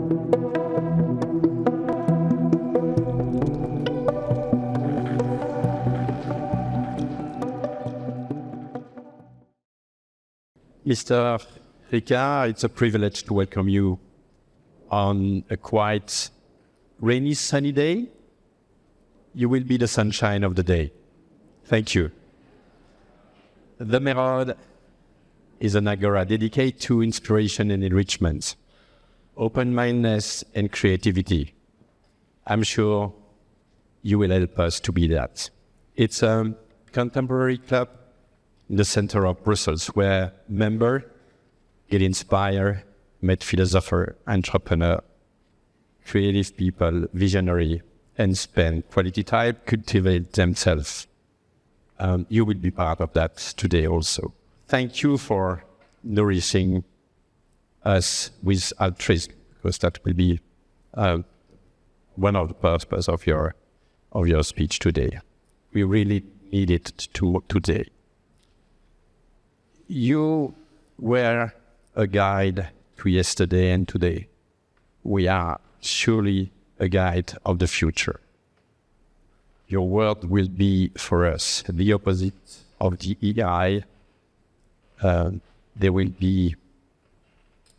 Mr. Ricard, it's a privilege to welcome you on a quite rainy, sunny day. You will be the sunshine of the day. Thank you. The Merode is an agora dedicated to inspiration and enrichment, open-mindedness and creativity. I'm sure you will help us to be that. It's a contemporary club in the center of Brussels where members get inspired, meet philosopher, entrepreneur, creative people, visionary, and spend quality time, cultivate themselves. You will be part of that today also. Thank you for nourishing us with altruism, because that will be one of the purposes of your speech today. We really need it today. You were a guide to yesterday and today. We are surely a guide of the future. Your word will be for us the opposite of the EI. They will be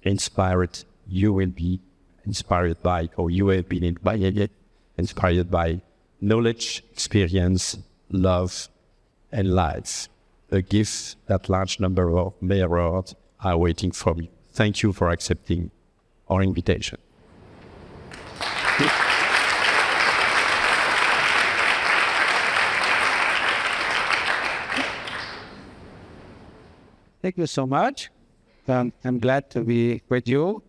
inspired. You will be inspired by, or you have been inspired by knowledge, experience, love, and life. A gift that large number of Merode are waiting for you. Thank you for accepting our invitation. Thank you so much. I'm glad to be with you.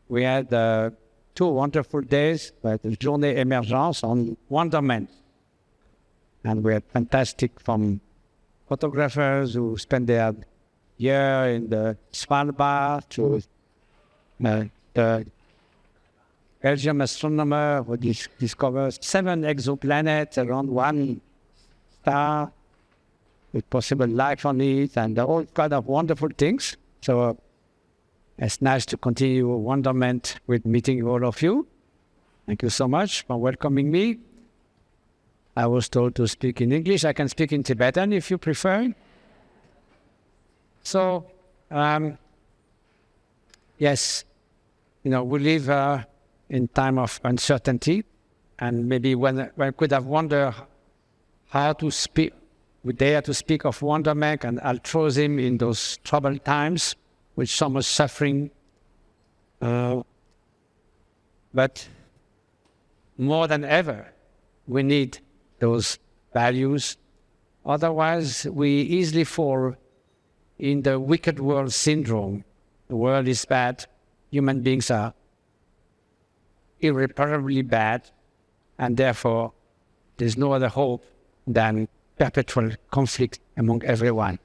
We had 2 wonderful days, the Journée Émergence on wonderment. And we had fantastic from photographers who spent their year in the Svalbard, to the Belgian astronomer who discovered 7 exoplanets around 1 star with possible life on it, and all kind of wonderful things. So it's nice to continue wonderment with meeting all of you. Thank you so much for welcoming me. I was told to speak in English. I can speak in Tibetan if you prefer. So, yes, we live in time of uncertainty, and maybe one could have wondered how to speak. We dare to speak of wonderment and altruism in those troubled times with so much suffering. But more than ever, we need those values. Otherwise, we easily fall in the wicked world syndrome. The world is bad. Human beings are irreparably bad. And therefore, there's no other hope than perpetual conflict among everyone.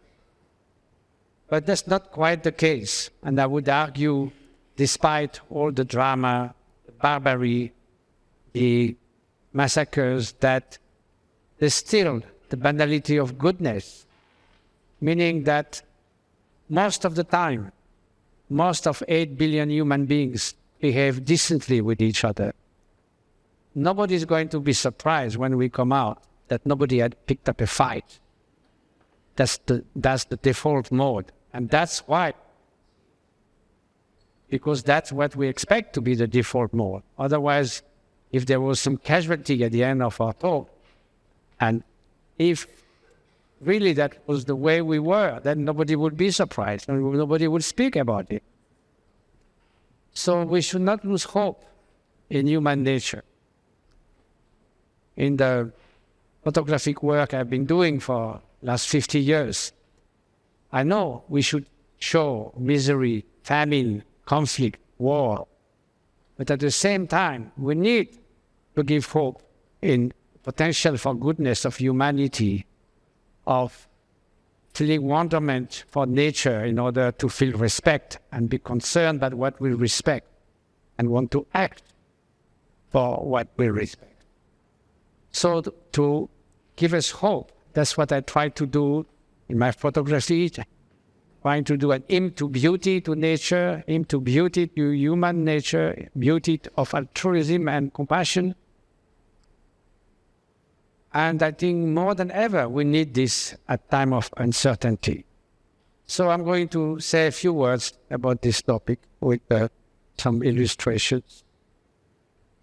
But that's not quite the case. And I would argue, despite all the drama, the barbarity, the massacres, that there's still the banality of goodness, meaning that most of the time, most of 8 billion human beings behave decently with each other. Nobody's going to be surprised when we come out that nobody had picked up a fight. That's the default mode. And that's why. Because that's what we expect to be the default mode. Otherwise, if there was some casualty at the end of our talk, and if really that was the way we were, then nobody would be surprised and nobody would speak about it. So we should not lose hope in human nature. In the photographic work I've been doing for last 50 years, I know we should show misery, famine, conflict, war. But at the same time, we need to give hope in potential for goodness of humanity, of feeling wonderment for nature in order to feel respect and be concerned about what we respect and want to act for what we respect. So to give us hope, that's what I try to do in my photography, trying to do an hymn to beauty to nature, hymn to beauty to human nature, beauty of altruism and compassion. And I think more than ever, we need this at time of uncertainty. So I'm going to say a few words about this topic with some illustrations.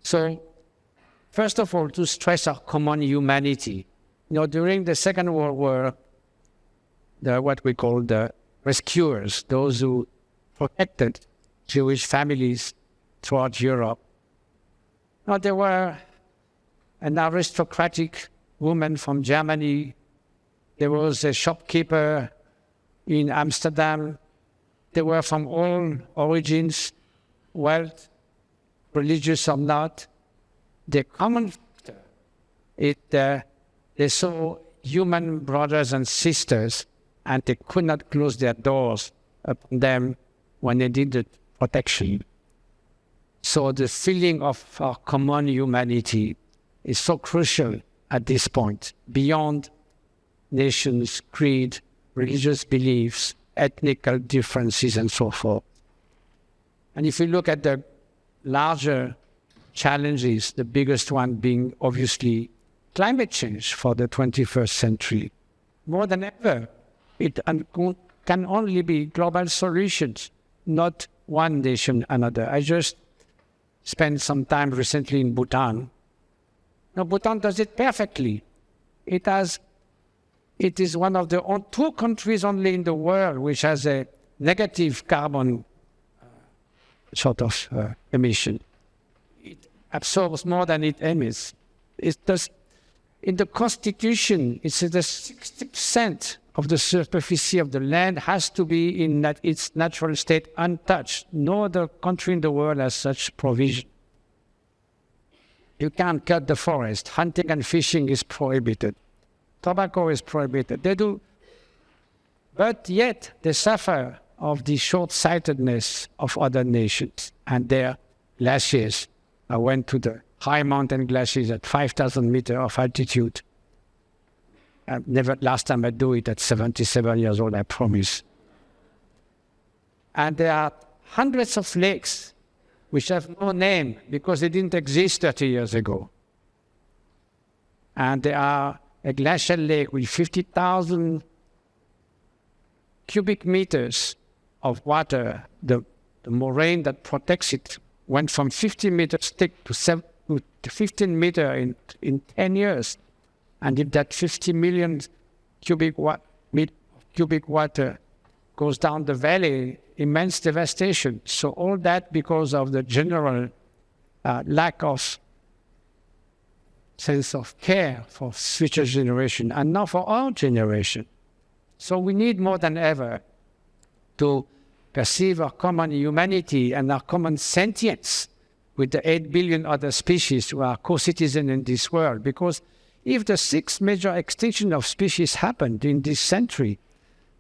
So, first of all, to stress our common humanity. During the Second World War, what we call the rescuers, those who protected Jewish families throughout Europe. Now, there were an aristocratic woman from Germany. There was a shopkeeper in Amsterdam. They were from all origins, wealth, religious or not. The common factor is they saw human brothers and sisters, and they could not close their doors upon them when they needed protection. So the feeling of our common humanity is so crucial at this point, beyond nations, creed, religious beliefs, ethnical differences, and so forth. And if you look at the larger challenges, the biggest one being obviously climate change for the 21st century, more than ever, it can only be global solutions, not one nation another. I just spent some time recently in Bhutan. Now, Bhutan does it perfectly. It is one of the two countries only in the world which has a negative carbon emission. It absorbs more than it emits. It does, in the constitution, it says that 60% of the superficie of the land has to be in its natural state untouched. No other country in the world has such provision. You can't cut the forest. Hunting and fishing is prohibited. Tobacco is prohibited. They do, but yet they suffer of the short-sightedness of other nations and their glaciers. I went to the high mountain glaciers at 5,000 meters of altitude. Last time I do it at 77 years old, I promise. And there are hundreds of lakes which have no name because they didn't exist 30 years ago. And there are a glacial lake with 50,000 cubic meters of water. The moraine that protects it went from 50 meters thick to 15 meters in 10 years. And if that 50 million cubic water goes down the valley, immense devastation. So all that because of the general lack of sense of care for future generation and now for our generation. So we need more than ever to perceive our common humanity and our common sentience with the 8 billion other species who are co-citizens in this world. Because if the 6 major extinction of species happened in this century,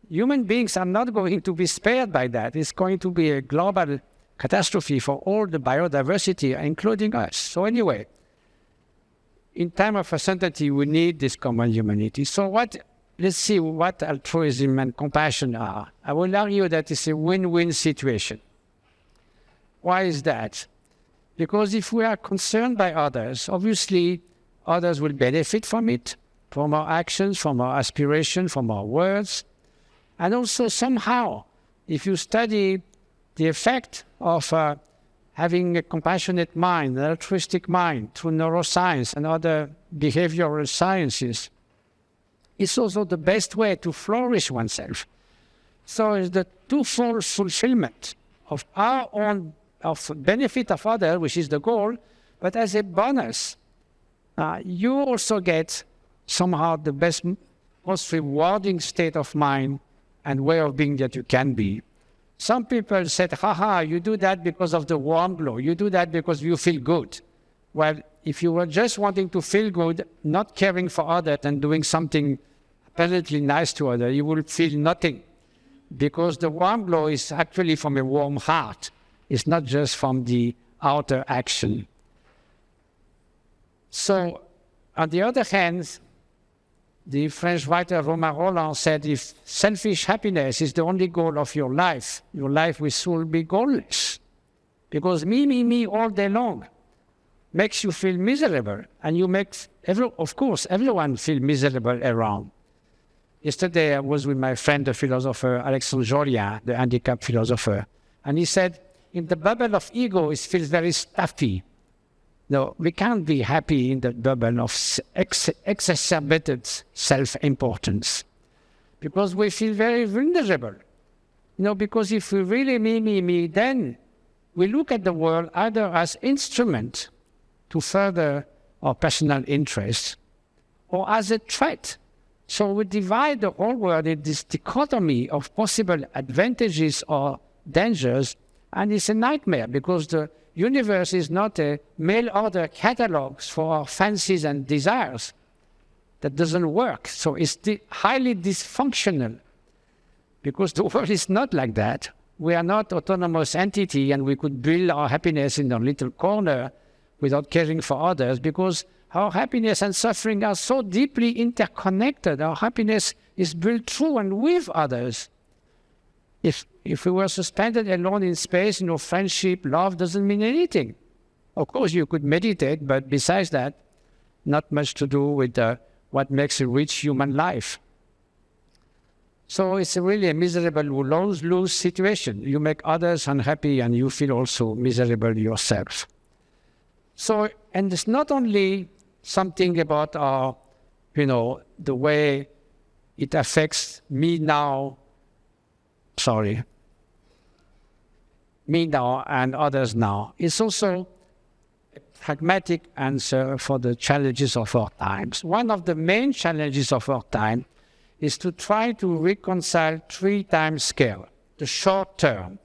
human beings are not going to be spared by that. It's going to be a global catastrophe for all the biodiversity, including us. So anyway, in time of uncertainty, we need this common humanity. So let's see what altruism and compassion are. I will argue that it's a win-win situation. Why is that? Because if we are concerned by others, obviously others will benefit from it, from our actions, from our aspirations, from our words. And also somehow, if you study the effect of having a compassionate mind, an altruistic mind through neuroscience and other behavioral sciences, it's also the best way to flourish oneself. So it's the twofold fulfillment of our own, of benefit of others, which is the goal, but as a bonus, you also get somehow the best, most rewarding state of mind and way of being that you can be. Some people said, you do that because of the warm glow. You do that because you feel good. Well, if you were just wanting to feel good, not caring for others and doing something apparently nice to others, you will feel nothing. Because the warm glow is actually from a warm heart. It's not just from the outer action. So, on the other hand, The French writer Romain Rolland said, if selfish happiness is the only goal of your life will soon be goalless. Because me all day long makes you feel miserable. And you make, of course, everyone feel miserable around. Yesterday, I was with my friend, the philosopher Alexandre Jolien, the handicapped philosopher. And he said, in the bubble of ego, it feels very stuffy. No, we can't be happy in the bubble of exacerbated self-importance. Because we feel very vulnerable. Because if we really me, then we look at the world either as instrument to further our personal interests or as a threat. So we divide the whole world in this dichotomy of possible advantages or dangers, and it's a nightmare because the universe is not a mail-order catalog for our fancies and desires. That doesn't work. So it's highly dysfunctional because the world is not like that. We are not autonomous entity and we could build our happiness in a little corner without caring for others because our happiness and suffering are so deeply interconnected. Our happiness is built through and with others. If we were suspended alone in space, friendship, love doesn't mean anything. Of course, you could meditate, but besides that, not much to do with what makes a rich human life. So it's really a miserable lose-lose situation. You make others unhappy and you feel also miserable yourself. So, and it's not only something about our, the way it affects me now and others now. It's also a pragmatic answer for the challenges of our times. One of the main challenges of our time is to try to reconcile 3-time scale, the short term.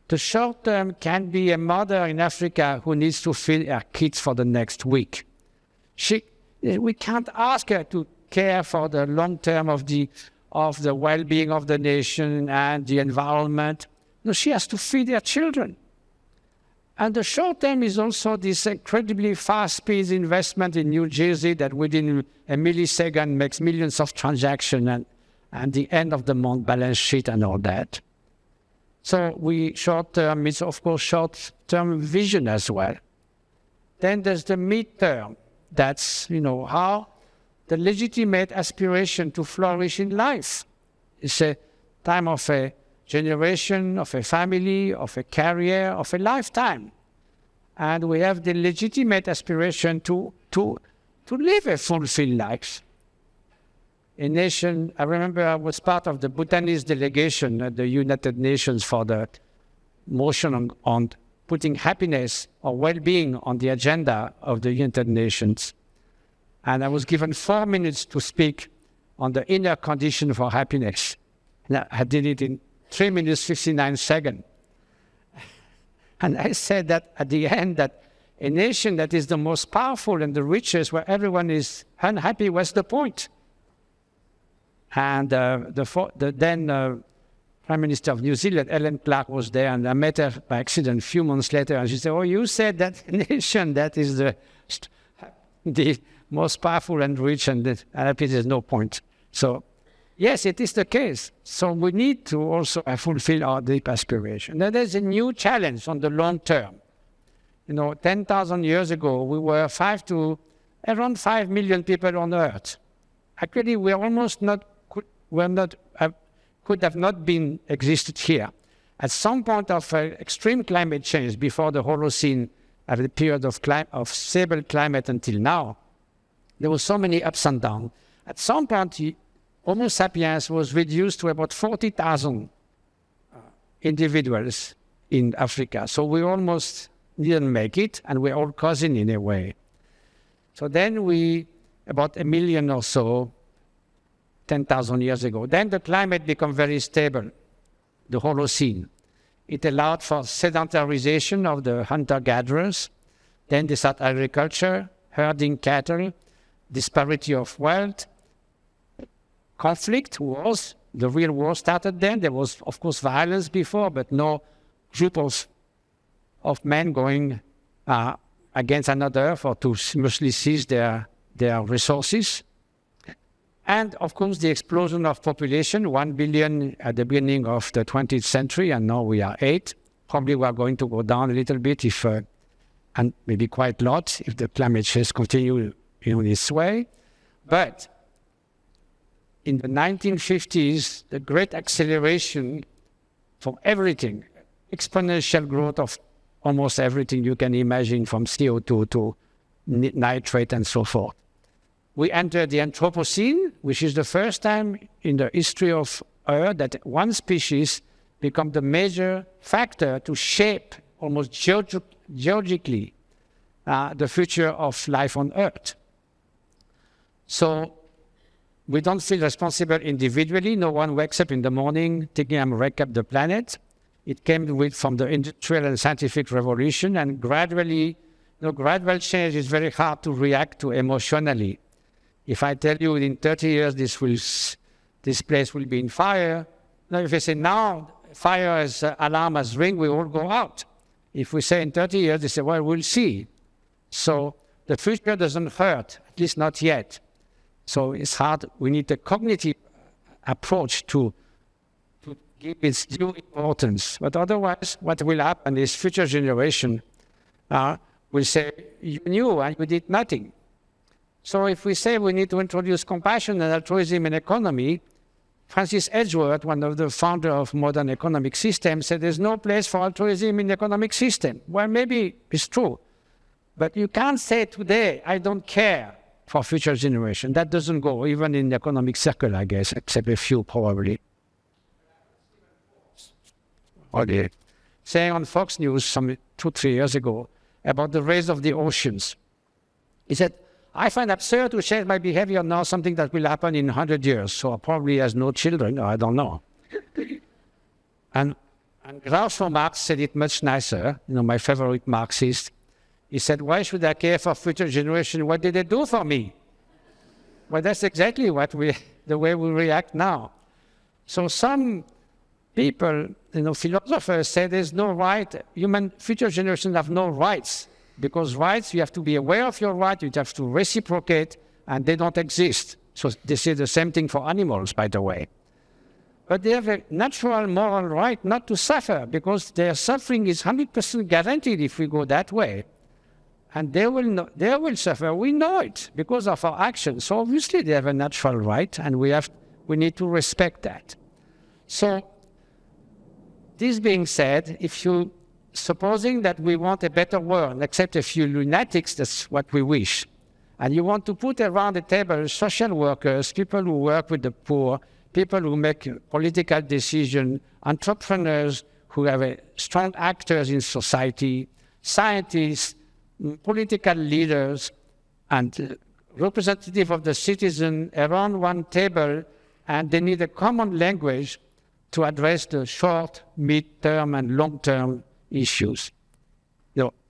The short term can be a mother in Africa who needs to feed her kids for the next week. We can't ask her to care for the long term of the well-being of the nation and the environment. No, she has to feed her children. And the short term is also this incredibly fast-paced investment in New Jersey that within a millisecond makes millions of transactions and the end of the month balance sheet and all that. So short-term is, of course, short-term vision as well. Then there's the mid-term. That's, how the legitimate aspiration to flourish in life. It's a time of a generation, of a family, of a career, of a lifetime. And we have the legitimate aspiration to live a fulfilled life. A nation, I remember I was part of the Bhutanese delegation at the United Nations for the motion on putting happiness or well-being on the agenda of the United Nations. And I was given 4 minutes to speak on the inner condition for happiness. And I did it in 3 minutes, 59 seconds. And I said that at the end that a nation that is the most powerful and the richest, where everyone is unhappy, what's the point? And then Prime Minister of New Zealand, Ellen Clark, was there, and I met her by accident a few months later, and she said, "Oh, you said that nation that is the most powerful and rich, and there's no point." So, yes, it is the case. So we need to also fulfill our deep aspiration. Then there's a new challenge on the long term. 10,000 years ago, we were around 5 million people on Earth. Actually, we almost could have not been existed here. At some point of extreme climate change, before the Holocene, at the period of stable climate until now, there were so many ups and downs. At some point, Homo sapiens was reduced to about 40,000 individuals in Africa. So we almost didn't make it, and we're all cousins in a way. So then about 1 million or so, 10,000 years ago. Then the climate became very stable, the Holocene. It allowed for sedentarization of the hunter-gatherers. Then they started agriculture, herding cattle, disparity of wealth, conflict, wars. The real war started then. There was, of course, violence before, but no group of men going against another to mostly seize their resources. And of course, the explosion of population, 1 billion at the beginning of the 20th century, and now we are 8. Probably we are going to go down a little bit if, and maybe quite a lot if the climate change continue in this way. But in the 1950s, the great acceleration from everything, exponential growth of almost everything you can imagine, from CO2 to nitrate and so forth. We entered the Anthropocene, which is the first time in the history of Earth that one species become the major factor to shape almost geologically the future of life on Earth. So we don't feel responsible individually. No one wakes up in the morning thinking I'm wake up the planet. It came from the industrial and scientific revolution, and gradually, gradual change is very hard to react to emotionally. If I tell you in 30 years this place will be in fire, now if I say now fire as alarm has ring, we all go out. If we say in 30 years, they say, well, we'll see. So the future doesn't hurt, at least not yet. So it's hard. We need a cognitive approach to give its due importance. But otherwise, what will happen is future generation will say, you knew and you did nothing. So if we say we need to introduce compassion and altruism in economy, Francis Edgeworth, one of the founders of modern economic systems, said there's no place for altruism in the economic system. Well, maybe it's true. But you can't say today, I don't care for future generation. That doesn't go, even in the economic circle, I guess, except a few probably. Okay. Saying on Fox News some 2-3 years ago about the rise of the oceans. He said, I find absurd to change my behavior now, something that will happen in 100 years. So I probably has no children, or I don't know. and Groucho Marx said it much nicer, my favorite Marxist. He said, why should I care for future generation? What did they do for me? Well, that's exactly the way we react now. So some people, philosophers say there's no right, future generations have no rights. Because rights, you have to be aware of your right, you have to reciprocate, and they don't exist. So they say the same thing for animals, by the way. But they have a natural moral right not to suffer, because their suffering is 100% guaranteed if we go that way. And they will suffer. We know it because of our actions. So obviously they have a natural right, and we need to respect that. So this being said, supposing that we want a better world, except a few lunatics, that's what we wish. And you want to put around the table social workers, people who work with the poor, people who make political decisions, entrepreneurs who are strong actors in society, scientists, political leaders, and representatives of the citizen around one table, and they need a common language to address the short, mid-term, and long-term issues.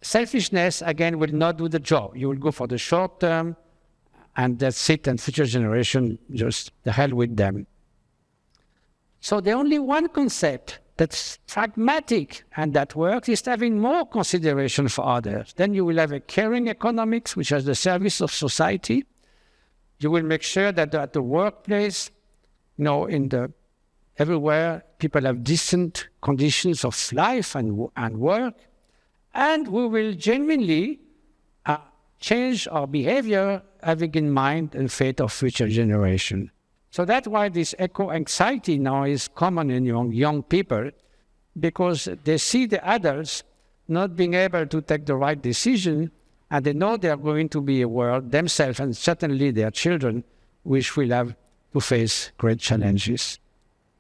Selfishness, again, will not do the job. You will go for the short term, and that's it, and future generation, just the hell with them. So the only one concept that's pragmatic and that works is having more consideration for others. Then you will have a caring economics, which is the service of society. You will make sure that at the workplace, everywhere, people have decent conditions of life and work, and we will genuinely change our behavior, having in mind the fate of future generation. So that's why this eco-anxiety now is common in young people, because they see the adults not being able to take the right decision, and they know they are going to be a world themselves, and certainly their children, which will have to face great challenges.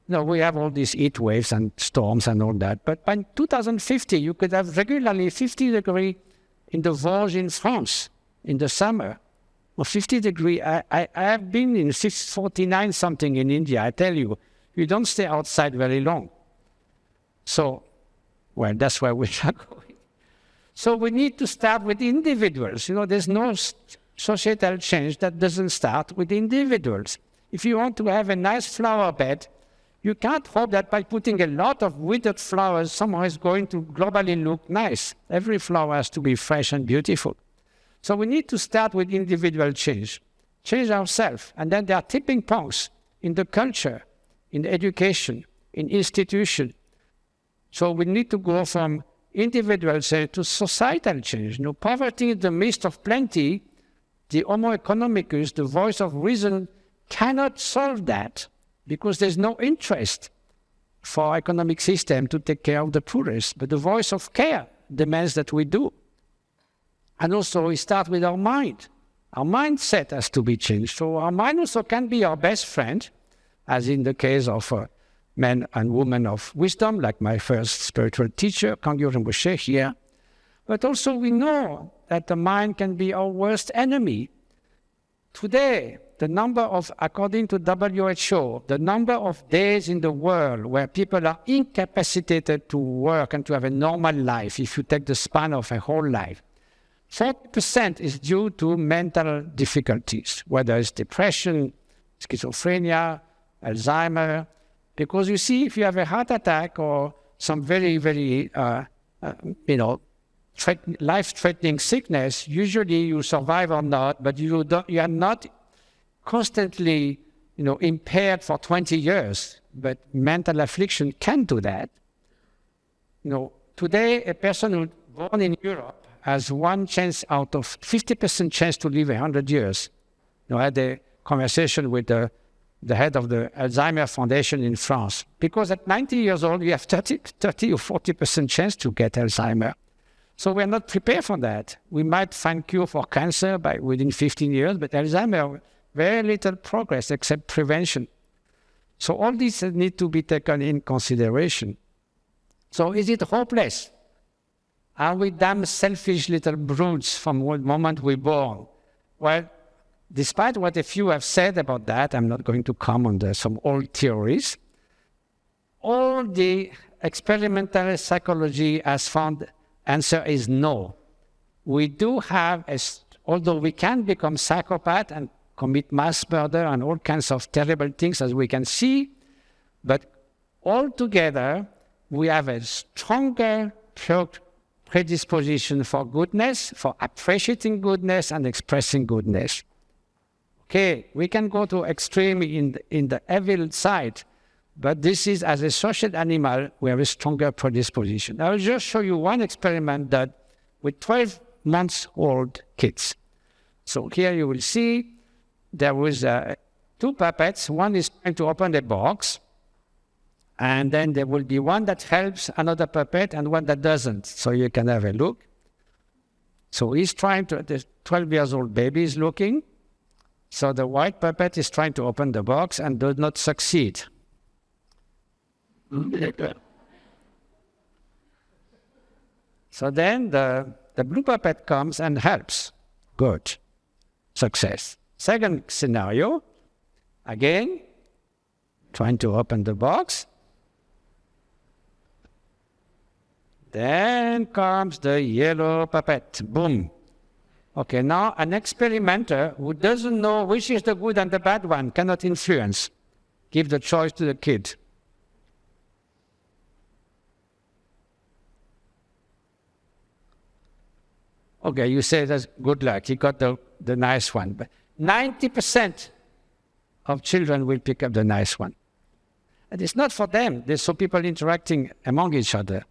We have all these heat waves and storms and all that. But by 2050, you could have regularly 50 degrees in the Vosges in France in the summer. Or 50 degrees. I have been in 49 something in India. I tell you, you don't stay outside very long. So, that's where we are going. So we need to start with individuals. There's no societal change that doesn't start with individuals. If you want to have a nice flower bed, you can't hope that by putting a lot of withered flowers, somehow it's going to globally look nice. Every flower has to be fresh and beautiful. So we need to start with individual change. change ourselves. And then there are tipping points in the culture, in education, in institution. So we need to go from individual change to societal change. Poverty in the midst of plenty, the Homo economicus, the voice of reason, cannot solve that because there's no interest for our economic system to take care of the poorest. But the voice of care demands that we do. And also we start with our mind. Our mindset has to be changed. So our mind also can be our best friend, as in the case of men and women of wisdom, like my first spiritual teacher, Kangyo Rinpoche here. But also we know that the mind can be our worst enemy. Today, the number of, according to WHO, the number of days in the world where people are incapacitated to work and to have a normal life, if you take the span of a whole life, 40% is due to mental difficulties, whether it's depression, schizophrenia, Alzheimer. Because you see, if you have a heart attack or some very, very, life-threatening sickness, usually you survive or not, but you are not constantly, impaired for 20 years. But mental affliction can do that. Today, a person who's born in Europe has one chance out of 50% chance to live 100 years. I had a conversation with the head of the Alzheimer Foundation in France. Because at 90 years old, you have 30 or 40% chance to get Alzheimer. So we're not prepared for that. We might find cure for cancer within 15 years, but Alzheimer, very little progress except prevention. So all these need to be taken in consideration. So is it hopeless? Are we damn selfish little brutes from the moment we're born? Well, despite what a few have said about that, I'm not going to comment on some old theories. All the experimental psychology has found answer is no. We do have, although we can become psychopath and commit mass murder and all kinds of terrible things as we can see, but altogether we have a stronger predisposition for goodness, for appreciating goodness and expressing goodness. Okay, we can go to extreme in the evil side, but this is, as a social animal, we have a stronger predisposition. I will just show you one experiment done with 12 months old kids. So here you will see there was two puppets. One is trying to open a box, and then there will be one that helps another puppet and one that doesn't. So you can have a look. So he's trying to, the 12 years old baby is looking. So the white puppet is trying to open the box and does not succeed. So then the blue puppet comes and helps. Good. Success. Second scenario, again, trying to open the box. Then comes the yellow puppet. Boom. Okay, now an experimenter who doesn't know which is the good and the bad one cannot influence. Give the choice to the kid. Okay, you say that's good luck. He got the nice one. But 90% of children will pick up the nice one. And it's not for them. There's some people interacting among each other.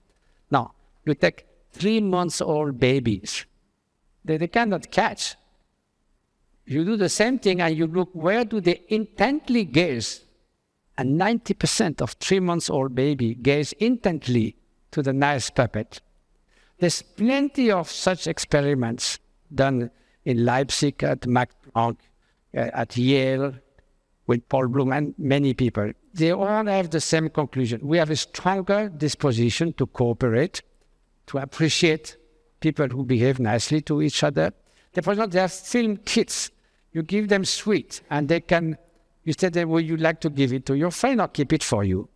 Now, you take 3-month-old babies. They cannot catch. You do the same thing and you look, where do they intently gaze? And 90% of 3-month-old baby gaze intently to the nice puppet. There's plenty of such experiments done in Leipzig, at Max Planck, at Yale, with Paul Bloom, and many people. They all have the same conclusion. We have a stronger disposition to cooperate, to appreciate people who behave nicely to each other. For example, they have film kids. You give them sweet, and they can, you say, would you like to give it to your friend or keep it for you?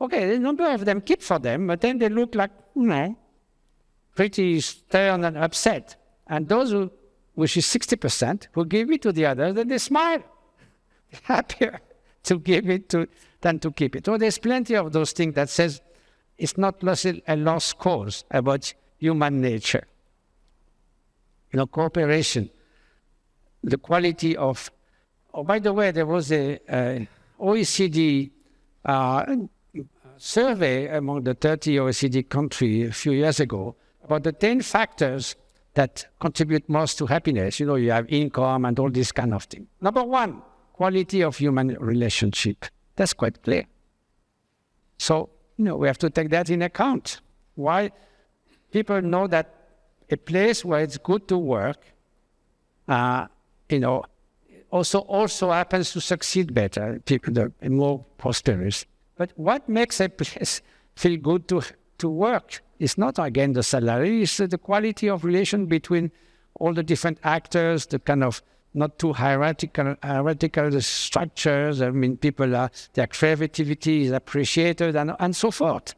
Okay, a number of them keep for them, but then they look like, pretty stern and upset. And those who, which is 60%, who give it to the others, then they smile. Happier to give it to than to keep it. So there's plenty of those things that says it's not a lost cause about human nature. Cooperation. the quality of... Oh, by the way, there was a OECD survey among the 30 OECD countries a few years ago about the 10 factors that contribute most to happiness. You know, you have income and all this kind of thing. Number one, quality of human relationship. That's quite clear. So, we have to take that in account. Why? People know that a place where it's good to work, also happens to succeed better, people are more prosperous. But what makes a place feel good to work? It's not, again, the salary, it's the quality of relation between all the different actors, the kind of not too hierarchical structures. I mean, their creativity is appreciated and so forth.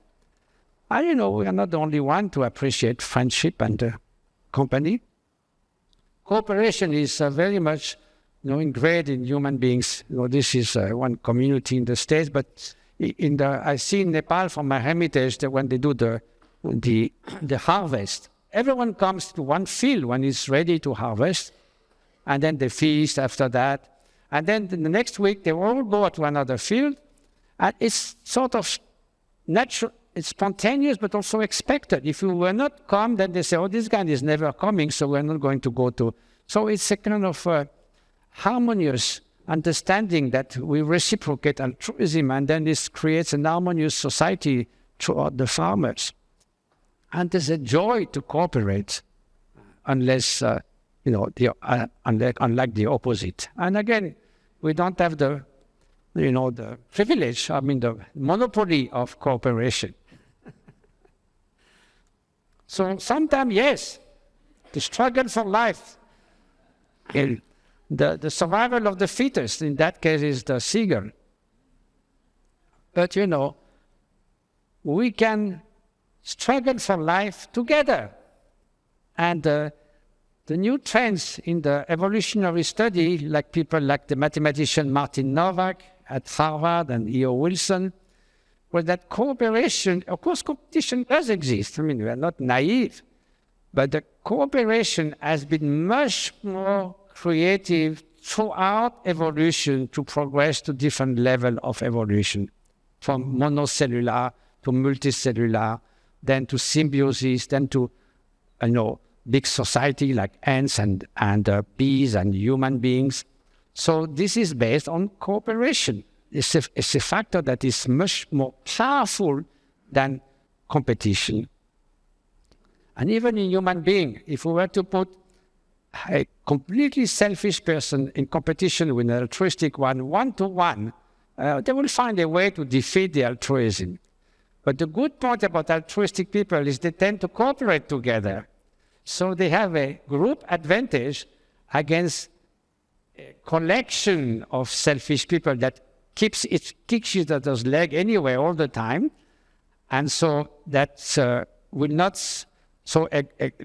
And, we are not the only one to appreciate friendship and company. Cooperation is very much, ingrained in human beings. This is one community in the States, but I see in Nepal from my hermitage that when they do the harvest, everyone comes to one field when it's ready to harvest, and then they feast after that. And then the next week, they all go to another field, and it's sort of natural, it's spontaneous, but also expected. If you were not come, then they say, oh, this guy is never coming, so we're not going to go to. So it's a kind of harmonious understanding that we reciprocate altruism, and then this creates an harmonious society throughout the farmers. And there's a joy to cooperate, unless, unlike the opposite. And again, we don't have the privilege, the monopoly of cooperation. So sometimes, yes, the struggle for life, the survival of the fittest, in that case, is the seagull. But, we can struggle for life together. And the new trends in the evolutionary study, like people like the mathematician Martin Nowak at Harvard and E.O. Wilson, was that cooperation, of course, competition does exist. We are not naive. But the cooperation has been much more creative throughout evolution to progress to different levels of evolution, from monocellular to multicellular, then to symbiosis, then to, big society like ants and bees and human beings. So this is based on cooperation. It's a factor that is much more powerful than competition. And even in human being, if we were to put a completely selfish person in competition with an altruistic one to one, they will find a way to defeat the altruism. But the good part about altruistic people is they tend to cooperate together. So they have a group advantage against a collection of selfish people that kicks each other's leg anyway all the time. And so that will not... So a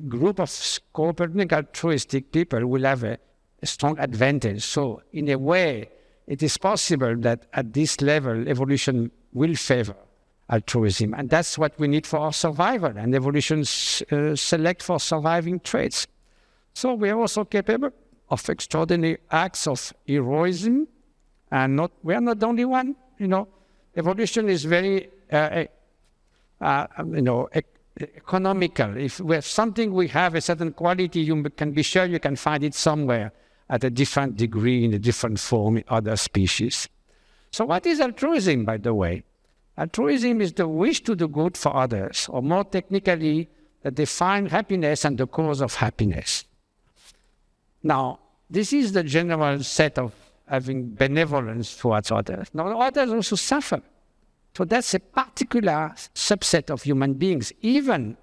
group of cooperating altruistic people will have a strong advantage. So in a way, it is possible that at this level, evolution will favor altruism. And that's what we need for our survival. And evolution select for surviving traits. So we are also capable of extraordinary acts of heroism. And we are not the only one. Evolution is very, economical. If we have something, we have a certain quality, you can be sure you can find it somewhere at a different degree, in a different form, in other species. So what is altruism, by the way? Altruism is the wish to do good for others, or more technically, that they find happiness and the cause of happiness. Now, this is the general set of having benevolence towards others. Now, others also suffer. So that's a particular subset of human beings. Even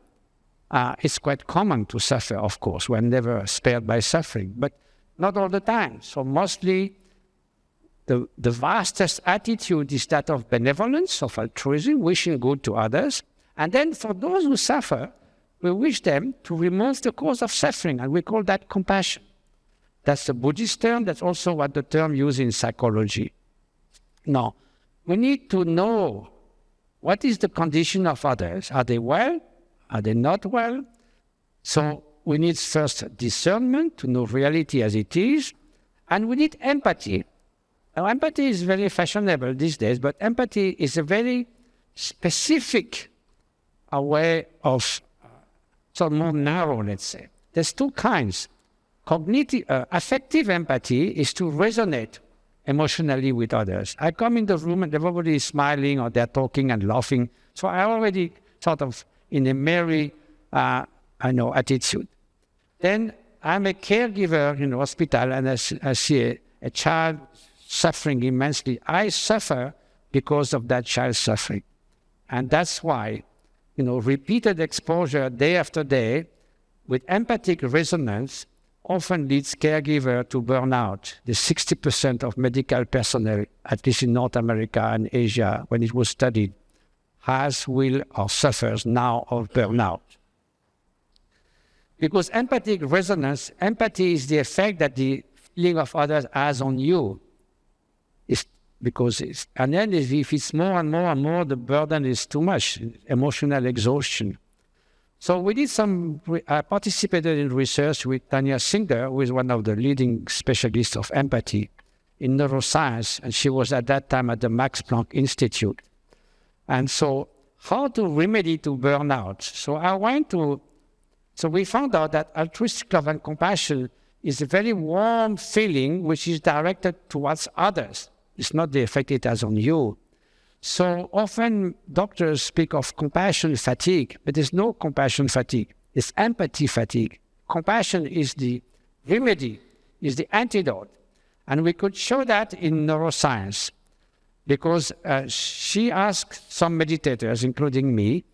it's quite common to suffer, of course. We're never spared by suffering, but not all the time. So mostly the vastest attitude is that of benevolence, of altruism, wishing good to others. And then for those who suffer, we wish them to remove the cause of suffering, and we call that compassion. That's the Buddhist term. That's also what the term used in psychology. Now, we need to know what is the condition of others. Are they well? Are they not well? So we need first discernment to know reality as it is. And we need empathy. Now, empathy is very fashionable these days, but empathy is a very specific way of, sort of more narrow, let's say. There's two kinds. Affective empathy is to resonate emotionally with others. I come in the room and everybody is smiling or they're talking and laughing. So I already sort of in a merry, attitude. Then I'm a caregiver in the hospital and I see a child suffering immensely. I suffer because of that child suffering. And that's why, repeated exposure day after day with empathic resonance often leads caregiver to burnout. The 60% of medical personnel, at least in North America and Asia, when it was studied, will or suffers now of burnout. Because empathic resonance, empathy is the effect that the feeling of others has on you. And then if it's more and more and more, the burden is too much, emotional exhaustion. So I participated in research with Tanya Singer, who is one of the leading specialists of empathy in neuroscience, and she was at that time at the Max Planck Institute. And so how to remedy to burnout? So we found out that altruistic love and compassion is a very warm feeling which is directed towards others. It's not the effect it has on you. So often doctors speak of compassion fatigue, but there's no compassion fatigue. It's empathy fatigue. Compassion is the remedy, is the antidote. And we could show that in neuroscience because she asked some meditators, including me,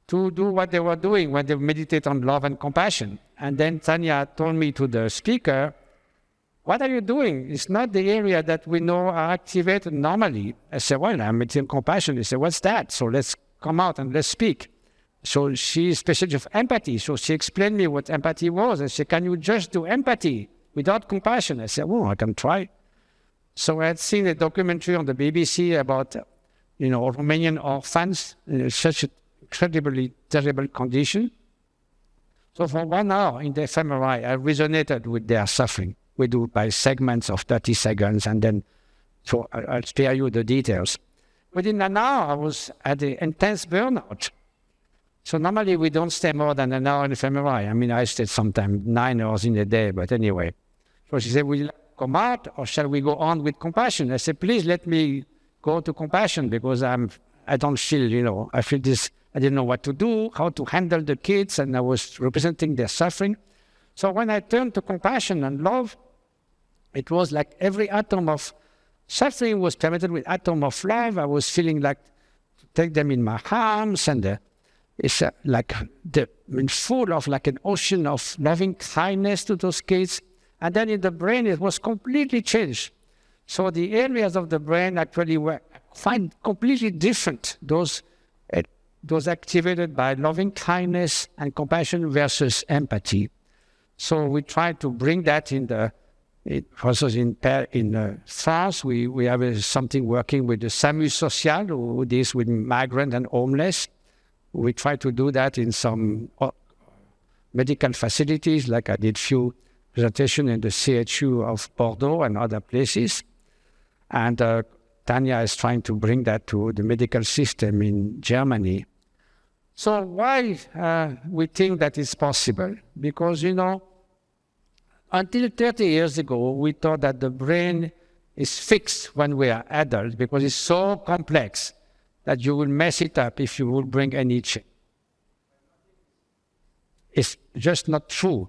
to do what they were doing when they meditate on love and compassion. And then Tanya told me to the speaker, what are you doing? It's not the area that we know are activated normally. I said, well, I'm meditating compassion. He said, what's that? So let's come out and let's speak. So she's specialist of empathy. So she explained me what empathy was. I said, can you just do empathy without compassion? I said, well, I can try. So I had seen a documentary on the BBC about, Romanian orphans in such an incredibly terrible condition. So for 1 hour in the fMRI, I resonated with their suffering. We do by segments of 30 seconds, and then, so I'll spare you the details. Within an hour, I was at an intense burnout. So normally we don't stay more than an hour in the fMRI. I mean, I stayed sometimes 9 hours in a day, but anyway. So she said, will you come out or shall we go on with compassion? I said, please let me go to compassion because I don't feel, I feel this, I didn't know what to do, how to handle the kids, and I was representing their suffering. So when I turned to compassion and love, it was like every atom of suffering was permitted with atom of love. I was feeling like to take them in my arms, and it's full of like an ocean of loving kindness to those kids. And then in the brain, it was completely changed. So the areas of the brain actually were completely different. Those activated by loving kindness and compassion versus empathy. So we try to bring that in France. We have something working with the SAMU Social, who deals with migrant and homeless. We try to do that in some medical facilities, like I did few presentations in the CHU of Bordeaux and other places. And Tanya is trying to bring that to the medical system in Germany. So why we think that is possible? Because, until 30 years ago, we thought that the brain is fixed when we are adults because it's so complex that you will mess it up if you will bring any change. It's just not true.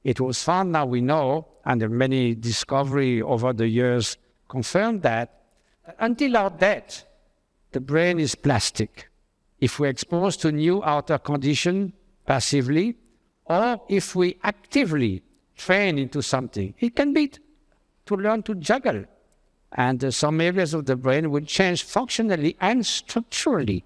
It was found, now we know, and there are many discoveries over the years confirmed that until our death, the brain is plastic. If we're exposed to new outer condition passively, or if we actively train into something, it can be to learn to juggle. And some areas of the brain will change functionally and structurally.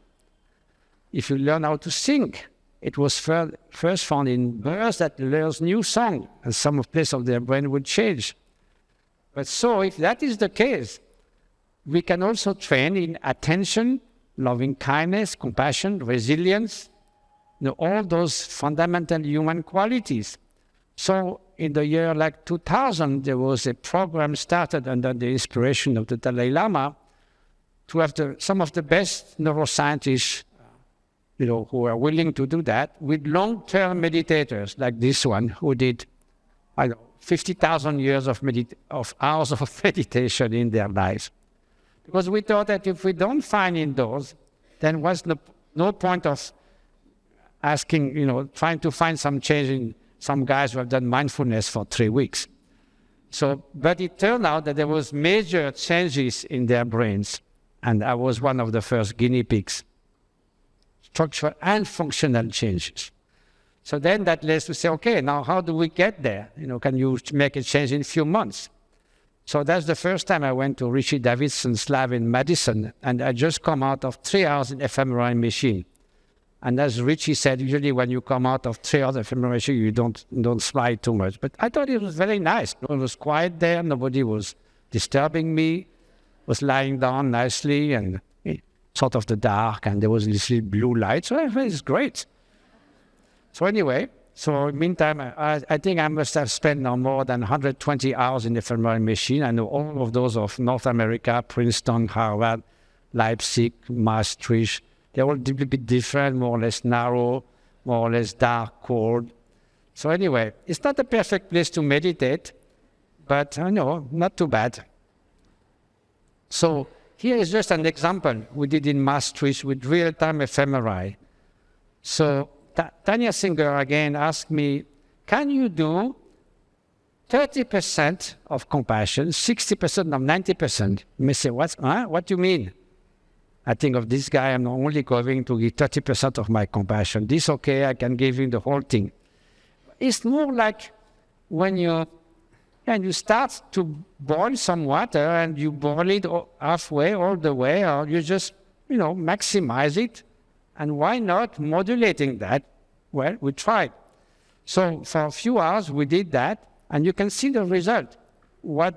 If you learn how to sing, it was first found in birds that learns new song, and some place of their brain would change. But so if that is the case, we can also train in attention, loving kindness, compassion, resilience, all those fundamental human qualities. So in the year like 2000, there was a program started under the inspiration of the Dalai Lama to have some of the best neuroscientists, who are willing to do that with long-term meditators like this one, who did, 50,000 years of hours of meditation in their lives. Because we thought that if we don't find indoors, then what's no point of asking, trying to find some change in some guys who have done mindfulness for 3 weeks. But it turned out that there was major changes in their brains, and I was one of the first guinea pigs. Structural and functional changes. So then that led us to say, okay, now how do we get there? Can you make a change in a few months? So that's the first time I went to Richie Davidson's lab in Madison, and I just come out of 3 hours in fMRI machine. And as Richie said, usually when you come out of 3 hours of fMRI machine, you don't smile too much. But I thought it was very nice. It was quiet there. Nobody was disturbing me. Was lying down nicely and sort of the dark, and there was this little blue light. So I thought it's great. So anyway, meantime, I think I must have spent now more than 120 hours in the fMRI machine. I know all of those of North America, Princeton, Harvard, Leipzig, Maastricht. They're all a bit different, more or less narrow, more or less dark, cold. So anyway, it's not the perfect place to meditate, but not too bad. So here is just an example we did in Maastricht with real-time fMRI. So Tanya Singer again asked me, can you do 30% of compassion, 60% of 90%? You may say, what do you mean? I think of this guy, I'm only going to give 30% of my compassion. This okay, I can give him the whole thing. It's more like when you start to boil some water and you boil it halfway, all the way, or you just, maximize it. And why not modulating that? Well, we tried. So for a few hours, we did that, and you can see the result. When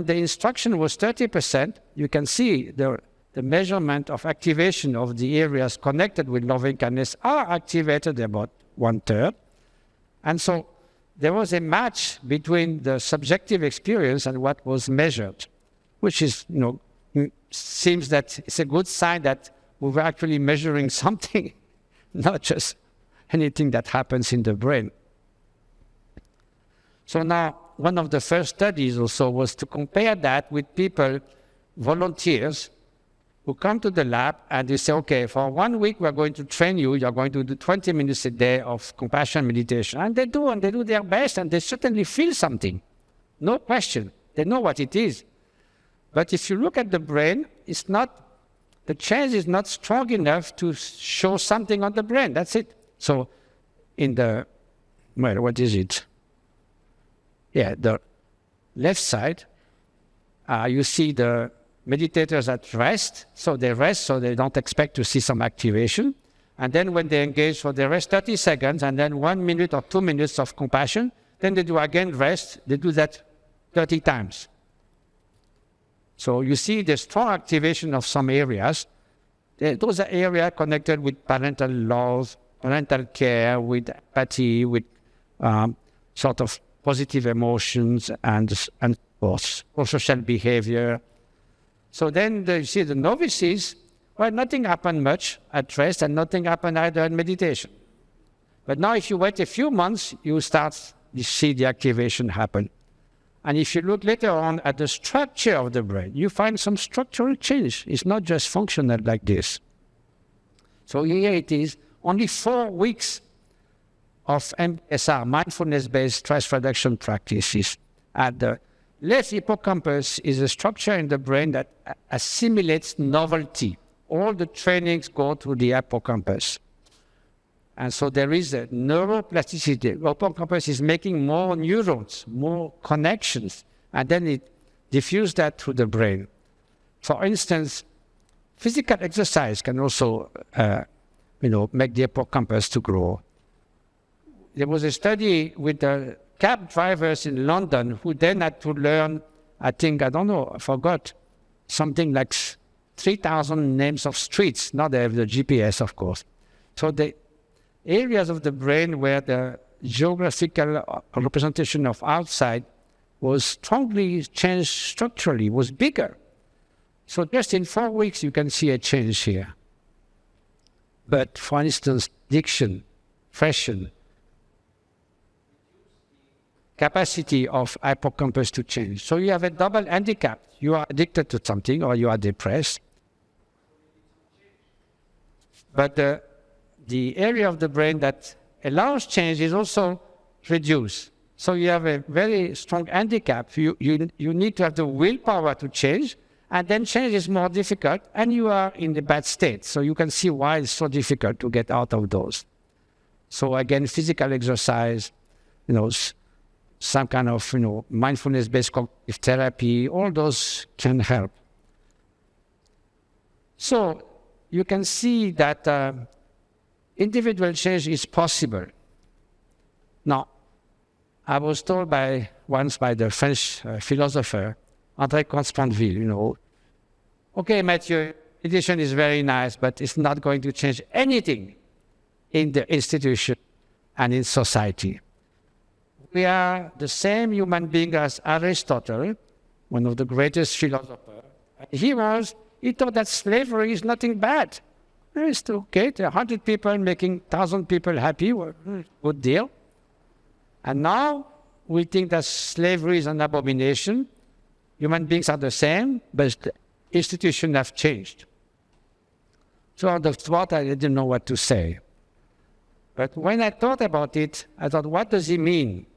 the instruction was 30%, you can see the measurement of activation of the areas connected with loving kindness are activated about 1/3. And so there was a match between the subjective experience and what was measured, which is, seems that it's a good sign that we were actually measuring something, not just anything that happens in the brain. So now, one of the first studies also was to compare that with people, volunteers, who come to the lab and they say, okay, for 1 week we're going to train you, you're going to do 20 minutes a day of compassion meditation. And they do their best, and they certainly feel something. No question. They know what it is. But if you look at the brain, the change is not strong enough to show something on the brain. That's it. So what is it? Yeah, the left side, you see the meditators at rest, so they rest, so they don't expect to see some activation. And then when they engage for the rest 30 seconds, and then 1 minute or 2 minutes of compassion, then they do again rest. They do that 30 times. So you see the strong activation of some areas. Those are areas connected with parental love, parental care, with empathy, with sort of positive emotions, and social behavior. So then you see the novices, well, nothing happened much at rest, and nothing happened either in meditation. But now if you wait a few months, you see the activation happen. And if you look later on at the structure of the brain, you find some structural change. It's not just functional like this. So here it is, only 4 weeks of MSR, mindfulness-based stress reduction practices. And the left hippocampus is a structure in the brain that assimilates novelty. All the trainings go to the hippocampus. And so there is a neuroplasticity. The hippocampus is making more neurons, more connections, and then it diffuses that through the brain. For instance, physical exercise can also, make the hippocampus to grow. There was a study with the cab drivers in London who then had to learn, I forgot, something like 3,000 names of streets. Now they have the GPS, of course. So the areas of the brain where the geographical representation of outside was strongly changed structurally, was bigger. So just in 4 weeks, you can see a change here. But for instance, diction, fashion, capacity of hippocampus to change. So you have a double handicap. You are addicted to something or you are depressed. But the area of the brain that allows change is also reduced. So you have a very strong handicap. You need to have the willpower to change, and then change is more difficult, and you are in the bad state. So you can see why it's so difficult to get out of those. So again, physical exercise, some kind of mindfulness-based cognitive therapy, all those can help. So you can see that individual change is possible. Now, I was told once by the French philosopher, André Constant-Ville, okay, Matthieu, meditation is very nice, but it's not going to change anything in the institution and in society. We are the same human being as Aristotle, one of the greatest philosophers. He thought that slavery is nothing bad. It's okay, there are 100 people making 1,000 people happy, well, good deal. And now we think that slavery is an abomination. Human beings are the same, but the institutions have changed. So on the spot, I didn't know what to say. But when I thought about it, I thought, what does he mean?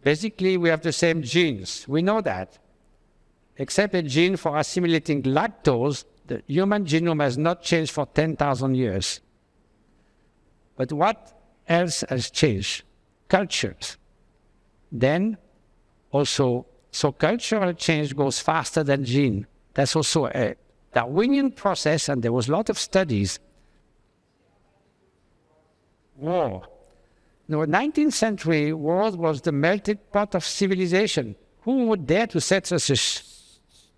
Basically, we have the same genes. We know that. Except a gene for assimilating lactose, the human genome has not changed for 10,000 years. But what else has changed? Cultures. Then also, so cultural change goes faster than gene. That's also a Darwinian process, and there was a lot of studies. War. The 19th century world was the melting pot of civilization. Who would dare to say such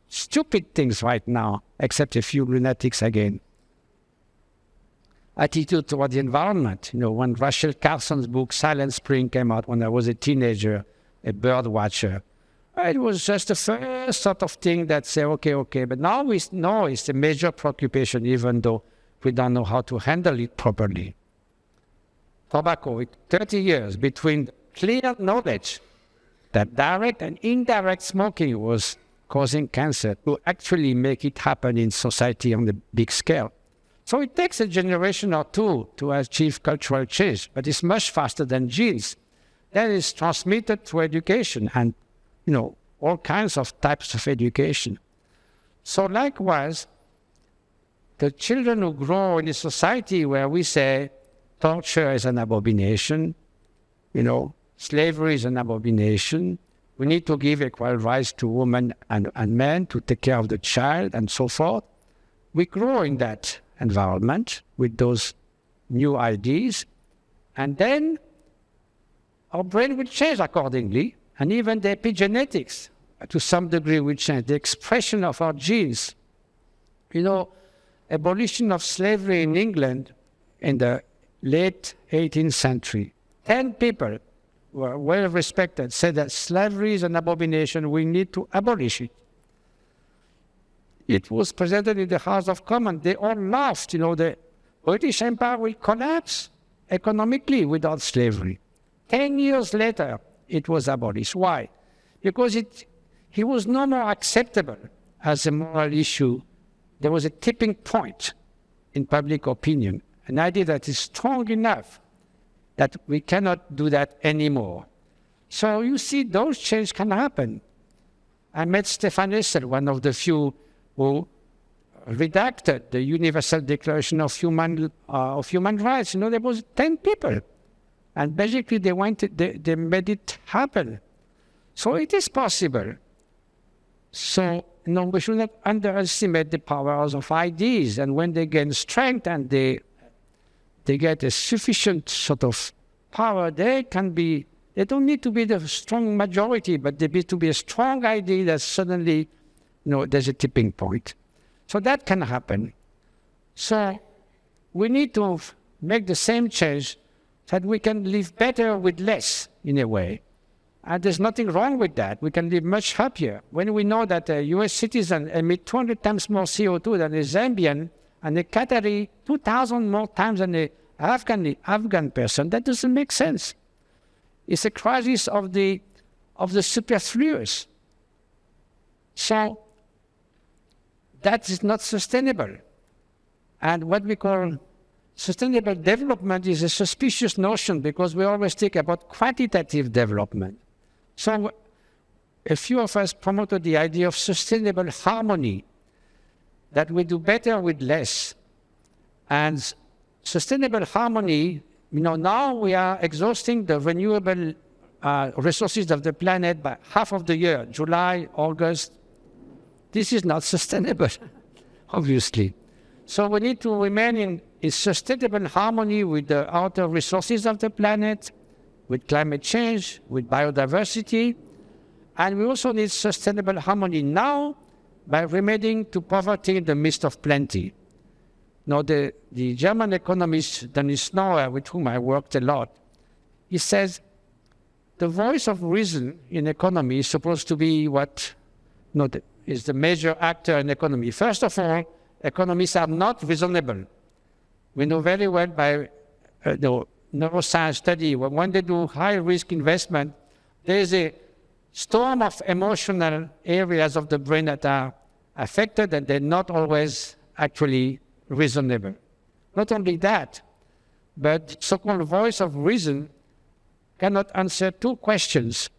stupid things right now, except a few lunatics again? Attitude toward the environment. When Rachel Carson's book Silent Spring came out when I was a teenager, a bird watcher, it was just the first sort of thing that say, okay. But now we know it's a major preoccupation, even though we don't know how to handle it properly. Tobacco, 30 years between clear knowledge that direct and indirect smoking was causing cancer to actually make it happen in society on the big scale. So it takes a generation or two to achieve cultural change, but it's much faster than genes. That is transmitted through education and, all kinds of types of education. So likewise, the children who grow in a society where we say torture is an abomination, slavery is an abomination, we need to give equal rights to women and men to take care of the child and so forth. We grow in that environment with those new ideas, and then our brain will change accordingly, and even the epigenetics to some degree will change, the expression of our genes. Abolition of slavery in England in the late 18th century, 10 people were well respected, said that slavery is an abomination, we need to abolish it. It was presented in the House of Commons. They all laughed. The British Empire will collapse economically without slavery. 10 years later, it was abolished. Why? Because it was no more acceptable as a moral issue. There was a tipping point in public opinion, an idea that is strong enough that we cannot do that anymore. So you see, those changes can happen. I met Stefan Hessel, one of the few who redacted the Universal Declaration of Human Rights. There was 10 people. And basically they made it happen. So it is possible. So, we should not underestimate the powers of ideas. And when they gain strength and they get a sufficient sort of power, they don't need to be the strong majority, but they need to be a strong idea that suddenly, there's a tipping point. So that can happen. So we need to make the same change that we can live better with less, in a way. And there's nothing wrong with that. We can live much happier. When we know that a US citizen emits 200 times more CO2 than a Zambian, and a Qatari 2,000 more times than an Afghan person, that doesn't make sense. It's a crisis of the superfluous. So that is not sustainable. And what we call sustainable development is a suspicious notion because we always think about quantitative development. So a few of us promoted the idea of sustainable harmony, that we do better with less. And sustainable harmony, now we are exhausting the renewable resources of the planet by half of the year, July, August. This is not sustainable, obviously. So we need to remain in sustainable harmony with the outer resources of the planet, with climate change, with biodiversity. And we also need sustainable harmony now by remedying to poverty in the midst of plenty. Now, the German economist Dennis Nauer, with whom I worked a lot, he says the voice of reason in economy is supposed to be what is the major actor in economy. First of all, economists are not reasonable. We know very well by neuroscience study, when they do high-risk investment, there is a storm of emotional areas of the brain that are affected, and they're not always actually reasonable. Not only that, but so-called voice of reason cannot answer two questions.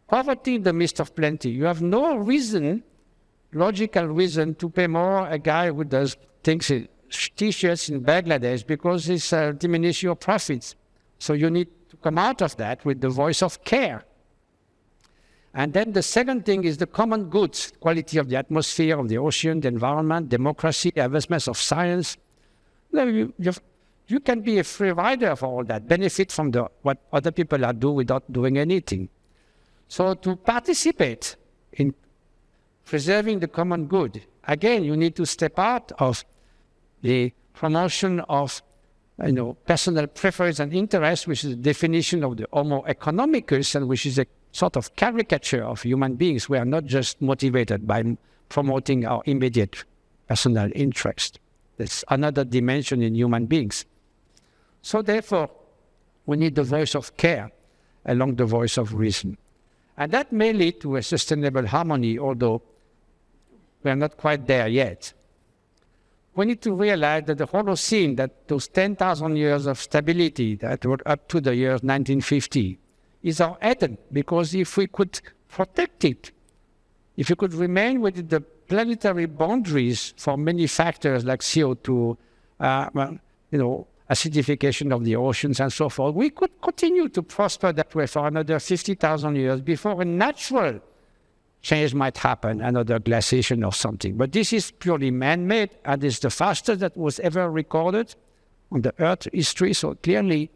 Poverty in the midst of plenty. You have no reason, logical reason, to pay more a guy who does things in T-shirts in Bangladesh because it's diminish your profits. So you need to come out of that with the voice of care. And then the second thing is the common goods, quality of the atmosphere, of the ocean, the environment, democracy, advancements of science. You can be a free rider for all that, benefit from what other people are doing without doing anything. So to participate in preserving the common good, again, you need to step out of the promotion of personal preference and interest, which is the definition of the homo economicus, and which is a sort of caricature of human beings. We are not just motivated by promoting our immediate personal interest. That's another dimension in human beings. So therefore, we need the voice of care along the voice of reason. And that may lead to a sustainable harmony, although we are not quite there yet. We need to realize that the Holocene, that those 10,000 years of stability that were up to the year 1950, is our Eden, because if we could protect it, if we could remain within the planetary boundaries for many factors like CO2, acidification of the oceans and so forth, we could continue to prosper that way for another 50,000 years before a natural change might happen, another glaciation or something. But this is purely man-made, and it's the fastest that was ever recorded on the Earth history, so clearly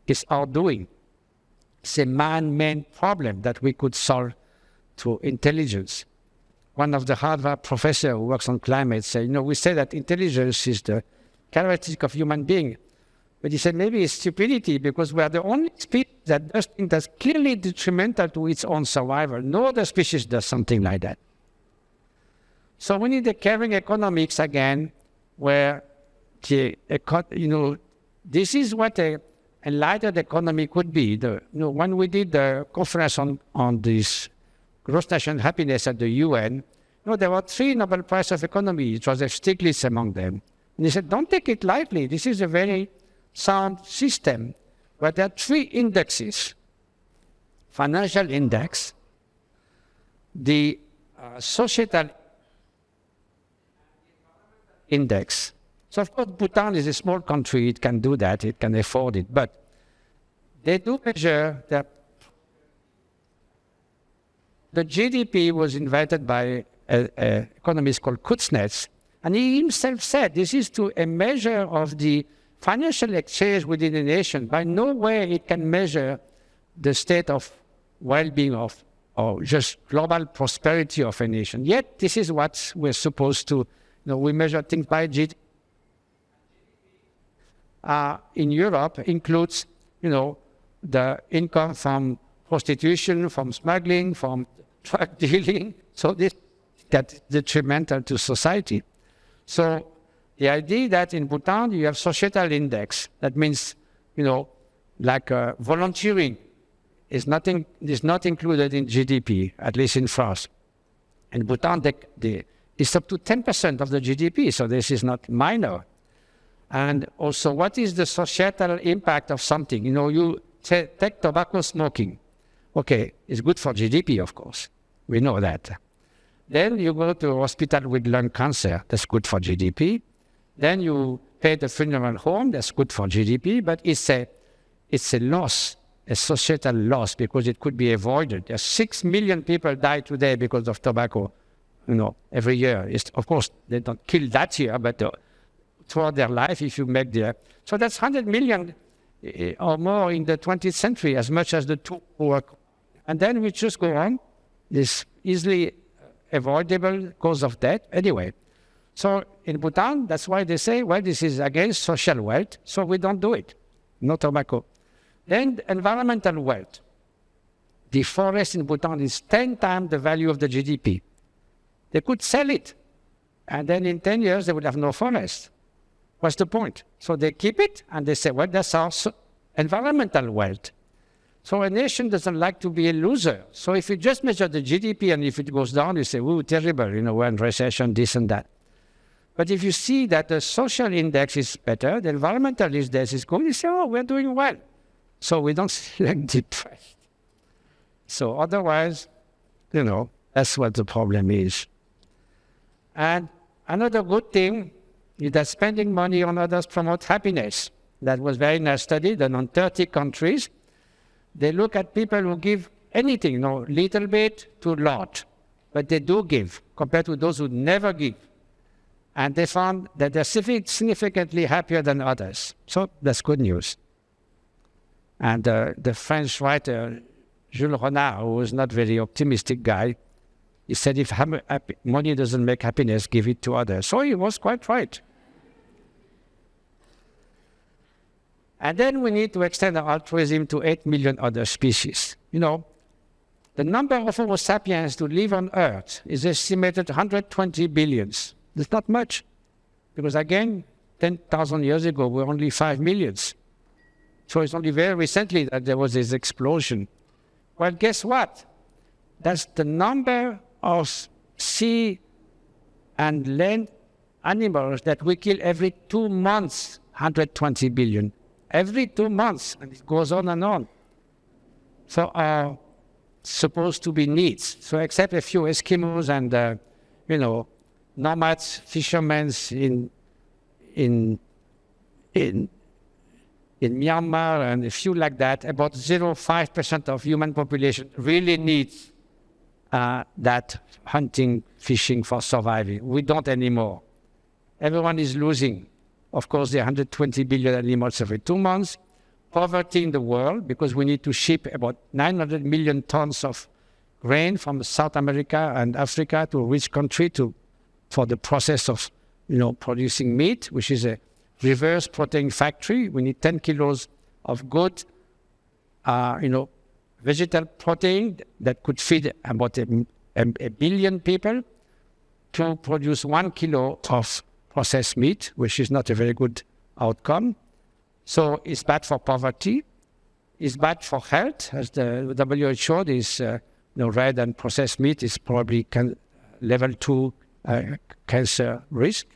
it's our doing. It's a man-made problem that we could solve through intelligence. One of the Harvard professors who works on climate said, we say that intelligence is the characteristic of human being. But he said maybe it's stupidity because we are the only species that does things that's clearly detrimental to its own survival. No other species does something like that. So we need a caring economics again, where this is what a enlightened economy could be. When we did the conference on this gross national happiness at the UN, there were 3 Nobel Prize of Economy. It was Stiglitz among them. And he said, don't take it lightly. This is a very sound system, but there are 3 indexes: financial index, the societal index. So of course, Bhutan is a small country; it can do that, it can afford it. But they do measure that. The GDP was invented by an economist called Kuznets, and he himself said this is a measure of the financial exchange within a nation. By no way it can measure the state of well-being or just global prosperity of a nation. Yet this is what we're supposed to, we measure things by GDP. in Europe includes, the income from prostitution, from smuggling, from drug dealing. So that's detrimental to society. So the idea that in Bhutan you have societal index, that means, like volunteering is not included in GDP, at least in France. In Bhutan, it's up to 10% of the GDP, so this is not minor. And also, what is the societal impact of something? You take tobacco smoking. Okay, it's good for GDP, of course. We know that. Then you go to a hospital with lung cancer. That's good for GDP. Then you pay the funeral home. That's good for GDP. But it's a loss, a societal loss, because it could be avoided. There's 6 million people die today because of tobacco, every year. Of course, they don't kill that year, but throughout their life, if you make so that's 100 million or more in the 20th century, as much as the two work. And then we just go on, this easily avoidable cause of death. Anyway, so in Bhutan, that's why they say, well, this is against social wealth, so we don't do it. No tobacco. Then environmental wealth. The forest in Bhutan is 10 times the value of the GDP. They could sell it, and then in 10 years, they would have no forest. What's the point? So they keep it, and they say, well, that's our environmental wealth. So a nation doesn't like to be a loser. So if you just measure the GDP, and if it goes down, you say, ooh, terrible, we're in recession, this and that. But if you see that the social index is better, the environmental index is good, you say, oh, we're doing well. So we don't feel depressed. So otherwise, that's what the problem is. And another good thing is that spending money on others promotes happiness. That was very nice study done on 30 countries. They look at people who give anything, little bit to lot, but they do give compared to those who never give. And they found that they're significantly happier than others. So that's good news. And the French writer, Jules Renard, who was not a very optimistic guy, he said, if money doesn't make happiness, give it to others. So he was quite right. And then we need to extend our altruism to 8 million other species. The number of Homo sapiens to live on Earth is estimated 120 billions. That's not much, because again, 10,000 years ago, we were only 5 millions. So it's only very recently that there was this explosion. Well, guess what? That's the number of sea and land animals that we kill every 2 months, 120 billion. Every 2 months, and it goes on and on. So are supposed to be needs. So except a few Eskimos and, nomads, fishermen in Myanmar and a few like that, about 0.5% of human population really needs that hunting, fishing for surviving. We don't anymore. Everyone is losing. Of course, there are 120 billion animals every 2 months. Poverty in the world, because we need to ship about 900 million tons of grain from South America and Africa to a rich country for the process of, producing meat, which is a reverse protein factory. We need 10 kilos of good, vegetal protein that could feed about a billion people to produce 1 kilo of processed meat, which is not a very good outcome. So it's bad for poverty. It's bad for health, as the WHO is, red and processed meat is probably level 2 cancer risk.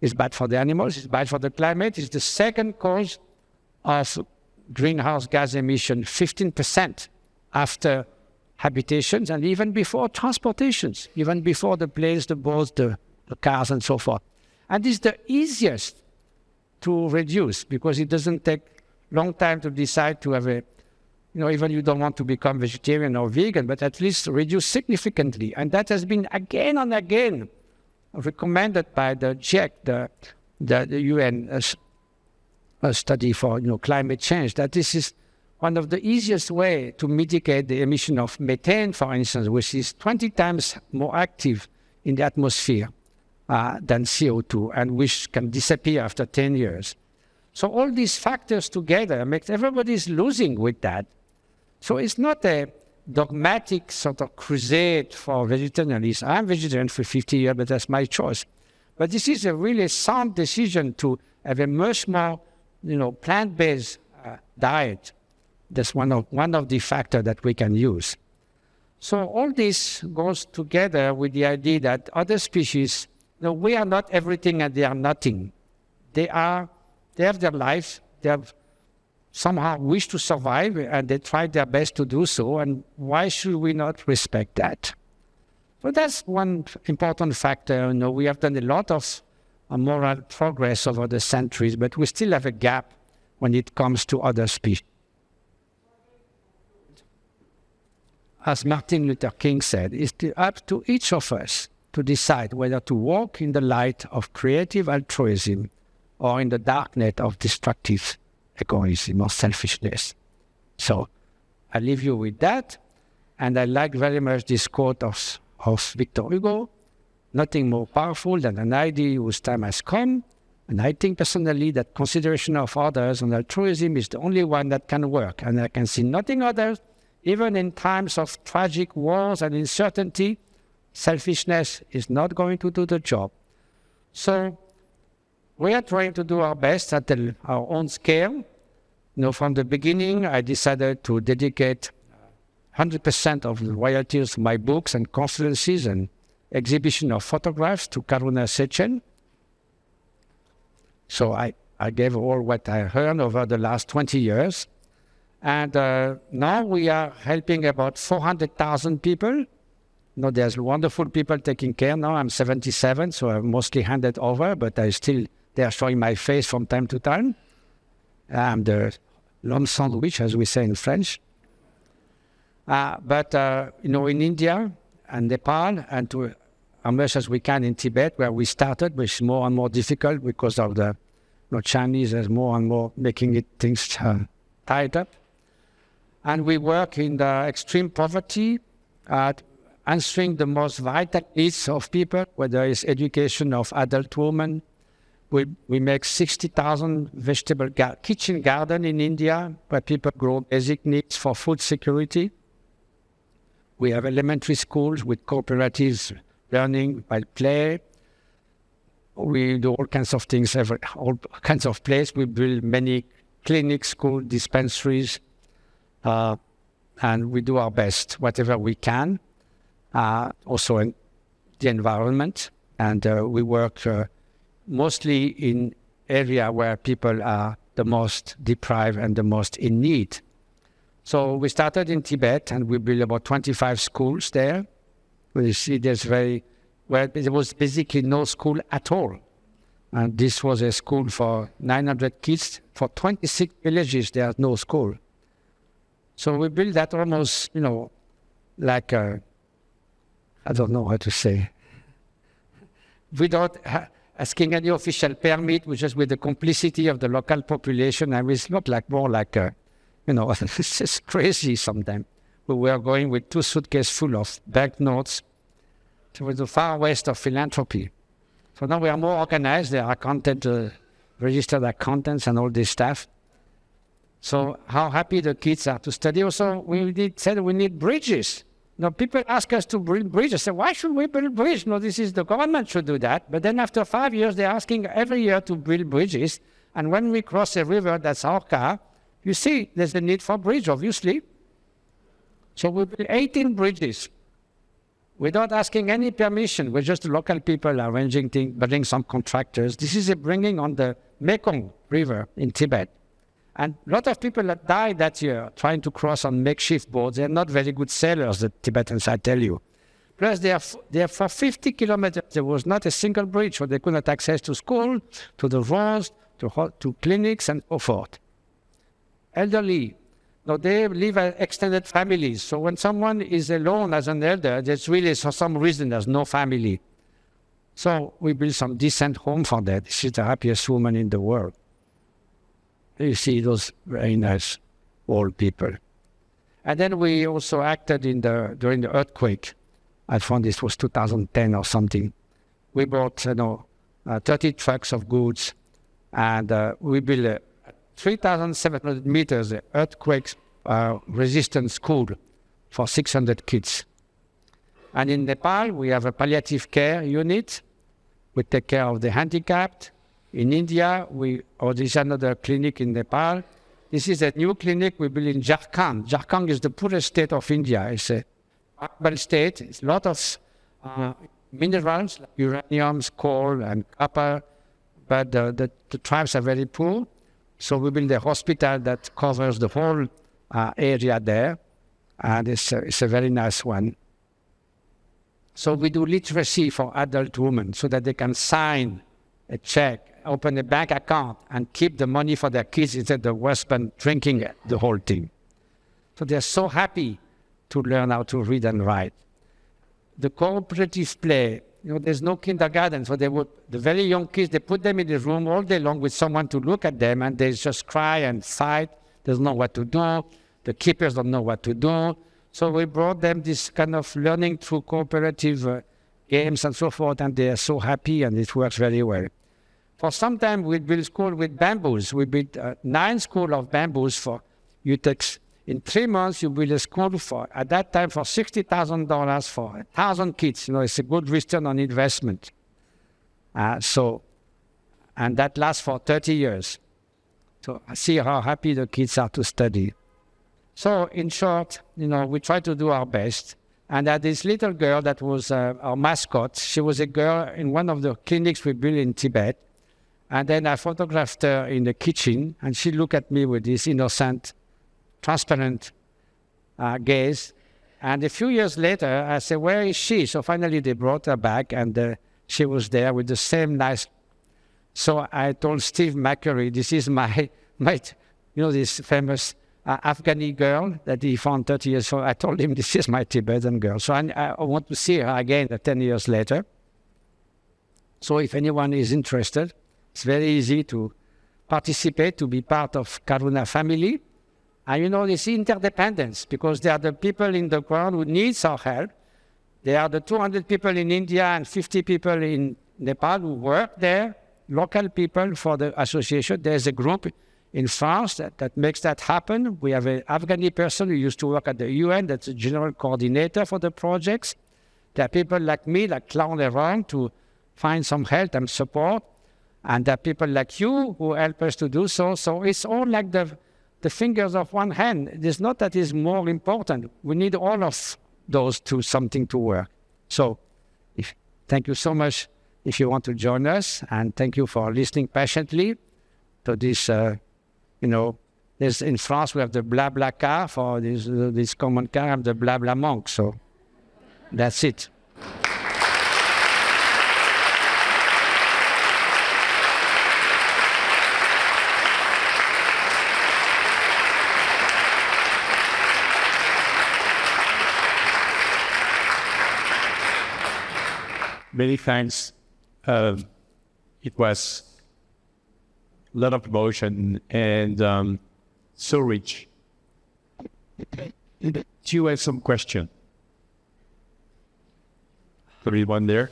It's bad for the animals. It's bad for the climate. It's the second cause of greenhouse gas emission, 15% after habitations and even before transportations, even before the planes, the boats, the cars and so forth. And it's the easiest to reduce because it doesn't take long time to decide to have even you don't want to become vegetarian or vegan, but at least reduce significantly. And that has been again and again recommended by the GIEC, the UN study for climate change, that this is one of the easiest way to mitigate the emission of methane, for instance, which is 20 times more active in the atmosphere than CO2, and which can disappear after 10 years. So all these factors together makes everybody's losing with that. So it's not a dogmatic sort of crusade for vegetarianism. I'm vegetarian for 50 years, but that's my choice. But this is a really sound decision to have a much more, plant-based diet. That's one of the factors that we can use. So all this goes together with the idea that other species, we are not everything and they are nothing. They have their lives, they have somehow wish to survive, and they try their best to do so, and why should we not respect that? So that's one important factor. We have done a lot of moral progress over the centuries, but we still have a gap when it comes to other species. As Martin Luther King said, it's up to each of us to decide whether to walk in the light of creative altruism or in the darkness of destructive egoism or selfishness. So I leave you with that. And I like very much this quote of Victor Hugo: nothing more powerful than an idea whose time has come. And I think personally that consideration of others and altruism is the only one that can work. And I can see nothing other, even in times of tragic wars and uncertainty. Selfishness is not going to do the job. So we are trying to do our best at our own scale. From the beginning, I decided to dedicate 100% of the royalties to my books and conferences and exhibition of photographs to Karuna Sechen. So I gave all what I earned over the last 20 years. And now we are helping about 400,000 people. There's wonderful people taking care now. I'm 77, so I've mostly handed over, but they are showing my face from time to time. I'm the l'homme sandwich, as we say in French. But in India and Nepal, and to as much as we can in Tibet, where we started, which is more and more difficult because of the Chinese, there's more and more making things tied up. And we work in the extreme poverty, answering the most vital needs of people, whether it's education of adult women. We make 60,000 vegetable kitchen garden in India, where people grow basic needs for food security. We have elementary schools with cooperatives learning by play. We do all kinds of things, all kinds of places. We build many clinics, school dispensaries, and we do our best, whatever we can. Also in the environment, and we work mostly in area where people are the most deprived and the most in need. So we started in Tibet, and we built about 25 schools there. You see, there was basically no school at all. And this was a school for 900 kids. For 26 villages, there's no school. So we built that almost, like a, I don't know how to say, without asking any official permit, just with the complicity of the local population. And it's not more like it's just crazy sometimes. We were going with 2 suitcases full of banknotes to the far west of philanthropy. So now we are more organized. There are registered accountants and all this stuff. So how happy the kids are to study. Also, we said we need bridges. People ask us to build bridges. Say, why should we build bridges? This is the government should do that. But then after 5 years, they're asking every year to build bridges. And when we cross a river, that's our car, you see there's a need for bridge, obviously. So we built 18 bridges without asking any permission. We're just local people arranging things, building some contractors. This is a bringing on the Mekong River in Tibet. And a lot of people that died that year trying to cross on makeshift boats. They're not very good sailors, the Tibetans, I tell you. Plus, they are for 50 kilometers, there was not a single bridge, so they couldn't have access to school, to the roads, to clinics, and so forth. Elderly, they live as extended families. So when someone is alone as an elder, there's really, for some reason, there's no family. So we built some decent home for that. She's the happiest woman in the world. You see those very nice old people. And then we also acted during the earthquake. I found this was 2010 or something. We brought 30 trucks of goods And we built a 3,700 meters earthquake resistant school for 600 kids. And in Nepal, we have a palliative care unit. We take care of the handicapped. In India, there's another clinic in Nepal. This is a new clinic we built in Jharkhand. Jharkhand is the poorest state of India. It's a urban state. It's a lot of minerals, like uranium, coal, and copper. But the tribes are very poor. So we built a hospital that covers the whole area there. And it's a very nice one. So we do literacy for adult women so that they can sign a check, open a bank account, and keep the money for their kids instead of husband drinking the whole thing. So they're so happy to learn how to read and write. The cooperative play, there's no kindergarten, so the very young kids, they put them in the room all day long with someone to look at them, and they just cry and fight. They don't know what to do. The keepers don't know what to do. So we brought them this kind of learning through cooperative games and so forth, and they are so happy, and it works very well. For some time, we built school with bamboos. We built 9 schools of bamboos for you take. In 3 months, you build a school at that time, for $60,000 for 1,000 kids. It's a good return on investment. And that lasts for 30 years. So I see how happy the kids are to study. So in short, we try to do our best. And I had this little girl that was our mascot. She was a girl in one of the clinics we built in Tibet. And then I photographed her in the kitchen, and she looked at me with this innocent, transparent gaze. And a few years later, I said, where is she? So finally they brought her back, and she was there with the same nice. So I told Steve McCurry, this is my this famous Afghani girl that he found 30 years ago. I told him, this is my Tibetan girl. So I want to see her again 10 years later. So if anyone is interested, it's very easy to participate, to be part of Karuna family. And this interdependence, because there are the people in the ground who needs our help. There are the 200 people in India and 50 people in Nepal who work there, local people for the association. There's a group in France that makes that happen. We have an Afghani person who used to work at the UN, that's a general coordinator for the projects. There are people like me, like clown around to find some help and support. And there are people like you who help us to do so. So it's all like the fingers of one hand. It is not that it's more important. We need all of those to something to work. So thank you so much if you want to join us. And thank you for listening patiently to this, there's in France we have the blabla car for this common car, and the blabla monk. So that's it. Many thanks. It was a lot of emotion and so rich. Do you have some question? There is one there.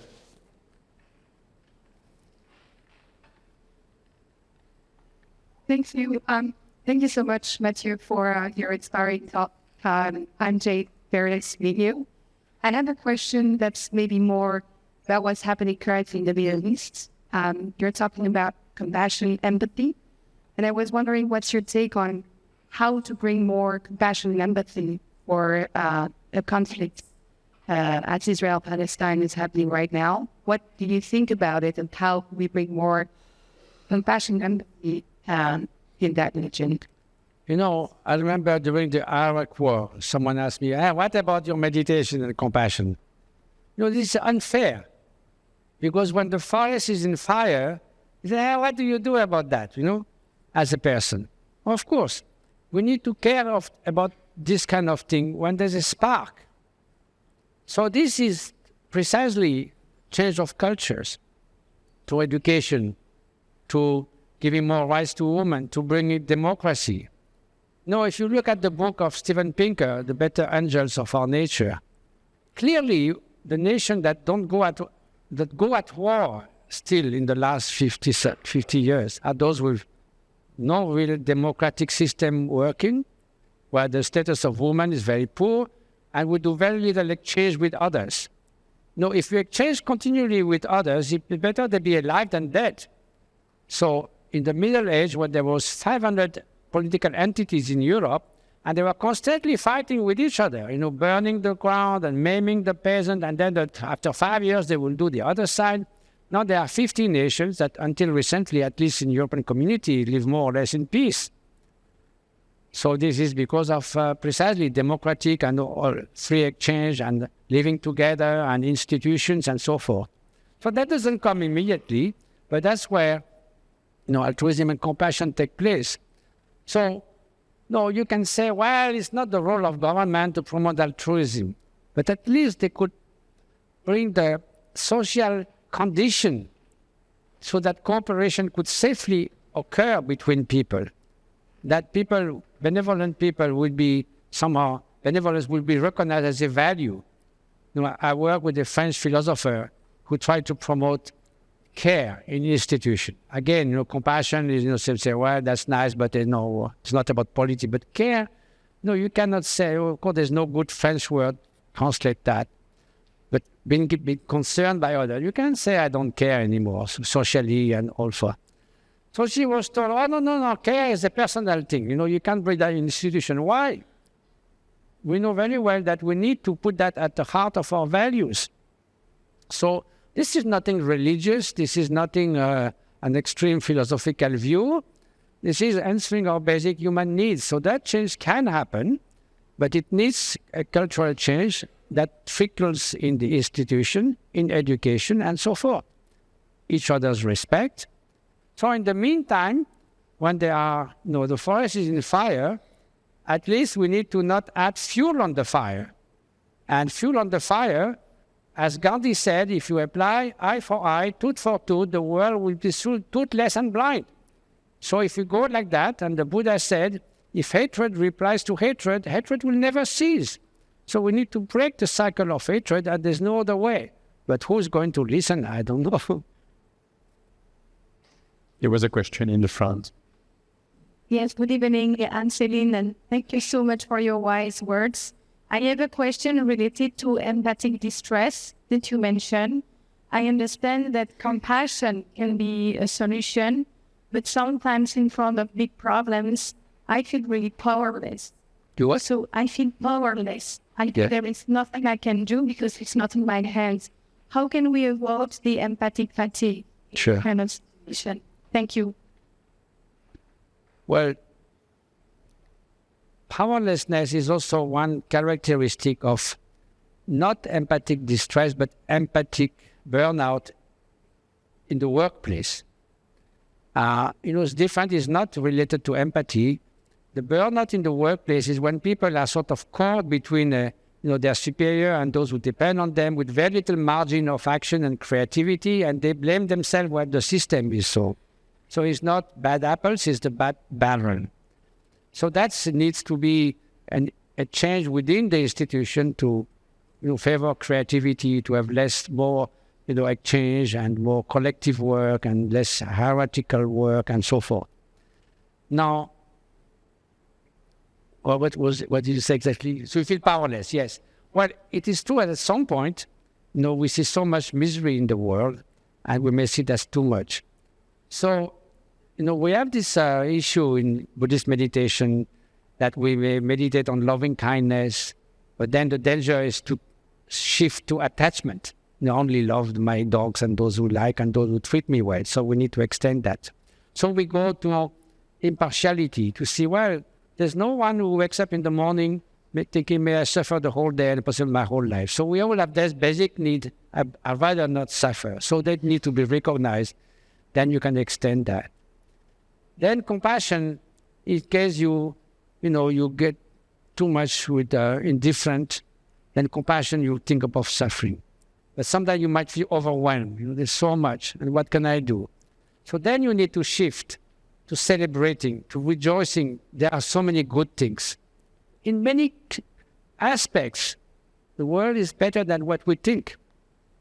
Thank you. Thank you so much, Matthieu, for your inspiring talk. I'm Jade. Very nice to meet you. I have a question that's maybe more about what's happening currently in the Middle East. You're talking about compassion, empathy, and I was wondering what's your take on how to bring more compassion and empathy for a conflict as Israel-Palestine is happening right now. What do you think about it, and how can we bring more compassion and empathy in that region? I remember during the Iraq War, someone asked me, what about your meditation and compassion? This is unfair. Because when the forest is in fire, you say, what do you do about that, as a person? Of course, we need to care about this kind of thing when there's a spark. So this is precisely change of cultures, to education, to giving more rights to women, to bringing democracy. If you look at the book of Steven Pinker, The Better Angels of Our Nature, clearly the nation that go at war still in the last 50 years are those with no real democratic system working, where the status of women is very poor, and we do very little exchange with others. No, if we exchange continually with others, it's better they be alive than dead. So in the Middle Age, when there was 500 political entities in Europe, and they were constantly fighting with each other, burning the ground and maiming the peasant, and then after 5 years they will do the other side. Now there are 50 nations that until recently, at least in European community, live more or less in peace. So this is because of precisely democratic and free exchange and living together and institutions and so forth. So that doesn't come immediately, but that's where altruism and compassion take place. So, no, you can say, well, it's not the role of government to promote altruism, but at least they could bring the social condition so that cooperation could safely occur between people. That benevolent people will be somehow, benevolence will be recognized as a value. I work with a French philosopher who tried to promote care in institution. Again, compassion is, say, well, that's nice, but it's not about politics. But care, you cannot say, of course, there's no good French word, translate that. But being concerned by others, you can't say, I don't care anymore, socially and also. So she was told, oh, no, care is a personal thing. You can't bring that in institution. Why? We know very well that we need to put that at the heart of our values. So this is nothing religious. This is nothing an extreme philosophical view. This is answering our basic human needs. So that change can happen, but it needs a cultural change that trickles in the institution, in education, and so forth. Each other's respect. So in the meantime, when there are, the forest is in fire, at least we need to not add fuel on the fire. And fuel on the fire, as Gandhi said, if you apply eye for eye, tooth for tooth, the world will be toothless and blind. So if you go like that, and the Buddha said, if hatred replies to hatred, hatred will never cease. So we need to break the cycle of hatred, and there's no other way. But who's going to listen? I don't know. There was a question in the front. Yes, good evening, I'm Celine, and thank you so much for your wise words. I have a question related to empathic distress that you mentioned. I understand that compassion can be a solution, but sometimes in front of big problems, I feel really powerless. You what? So I feel powerless. There is nothing I can do because it's not in my hands. How can we avoid the empathic fatigue kind of situation? Thank you. Well, powerlessness is also one characteristic of not empathic distress, but empathic burnout in the workplace. It's different. It's not related to empathy. The burnout in the workplace is when people are sort of caught between their superior and those who depend on them with very little margin of action and creativity, and they blame themselves when the system is so. So it's not bad apples, it's the bad barrel. So that needs to be a change within the institution to favor creativity, to have more exchange and more collective work and less hierarchical work and so forth. Now, what did you say exactly? So you feel powerless, yes. Well, it is true that at some point, we see so much misery in the world, and we may see that's too much. So, we have this issue in Buddhist meditation that we may meditate on loving kindness, but then the danger is to shift to attachment. I only love my dogs and those who like and those who treat me well. So we need to extend that. So we go to impartiality to see, well, there's no one who wakes up in the morning thinking, may I suffer the whole day and possibly my whole life. So we all have this basic need. I'd rather not suffer. So that need to be recognized. Then you can extend that. Then compassion, in case you get too much with indifferent, then compassion, you think about suffering. But sometimes you might feel overwhelmed. There's so much, and what can I do? So then you need to shift to celebrating, to rejoicing. There are so many good things. In many aspects, the world is better than what we think.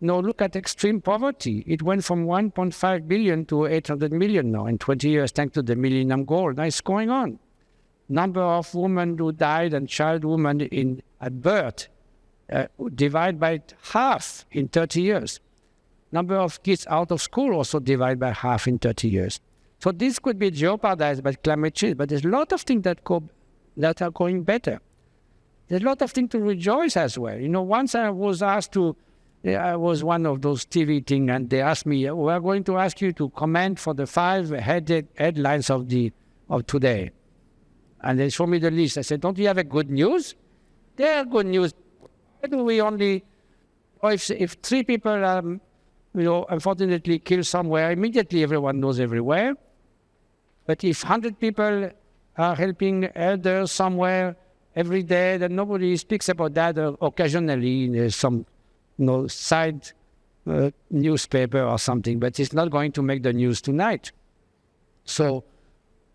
look at extreme poverty. It went from 1.5 billion to 800 million now in 20 years, thanks to the Millennium Goal. Now it's going on. Number of women who died and child women at birth divide by half in 30 years. Number of kids out of school also divide by half in 30 years. So this could be jeopardized by climate change, but there's a lot of things that are going better. There's a lot of things to rejoice as well. Once I was asked I was one of those TV things, and they asked me, we're going to ask you to comment for the 5 headlines of today. And they showed me the list. I said, don't you have a good news? There are good news. Why do we only, if 3 people are, unfortunately killed somewhere, immediately everyone knows everywhere. But if 100 people are helping elders somewhere every day, then nobody speaks about that occasionally in some side newspaper or something, but it's not going to make the news tonight. So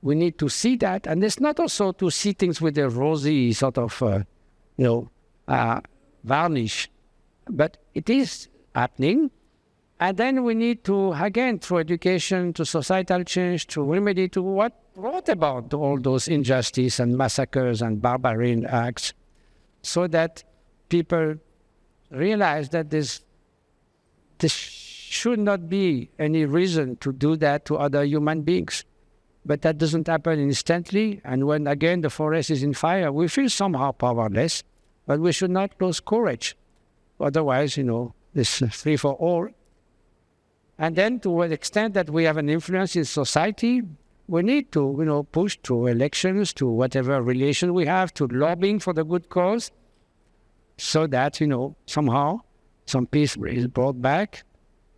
we need to see that, and it's not also to see things with a rosy sort of, varnish, but it is happening. And then we need to, again, through education, to societal change, to remedy to what brought about all those injustice and massacres and barbarian acts, so that people realize that there should not be any reason to do that to other human beings. But that doesn't happen instantly. And when, again, the forest is in fire, we feel somehow powerless, but we should not lose courage. Otherwise, this is free for all. And then to an extent that we have an influence in society, we need to, push to elections, to whatever relation we have, to lobbying for the good cause, so that, somehow some peace is brought back.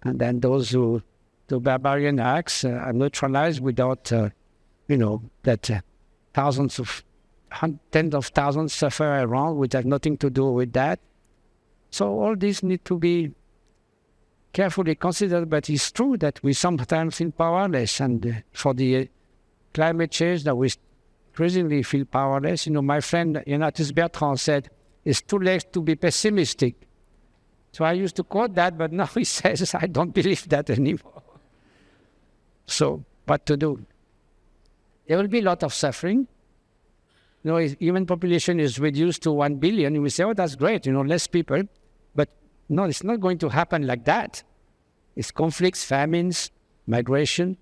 And then those who do barbarian acts are neutralized without, that tens of thousands suffer around, which has nothing to do with that. So all these need to be carefully considered, but it's true that we sometimes feel powerless, and for the climate change that we increasingly feel powerless. My friend Ignatius Bertrand said, it's too late to be pessimistic. So I used to quote that, but now he says, I don't believe that anymore. So what to do? There will be a lot of suffering. Human population is reduced to 1 billion. We say, oh, that's great, less people. But no, it's not going to happen like that. It's conflicts, famines, migration.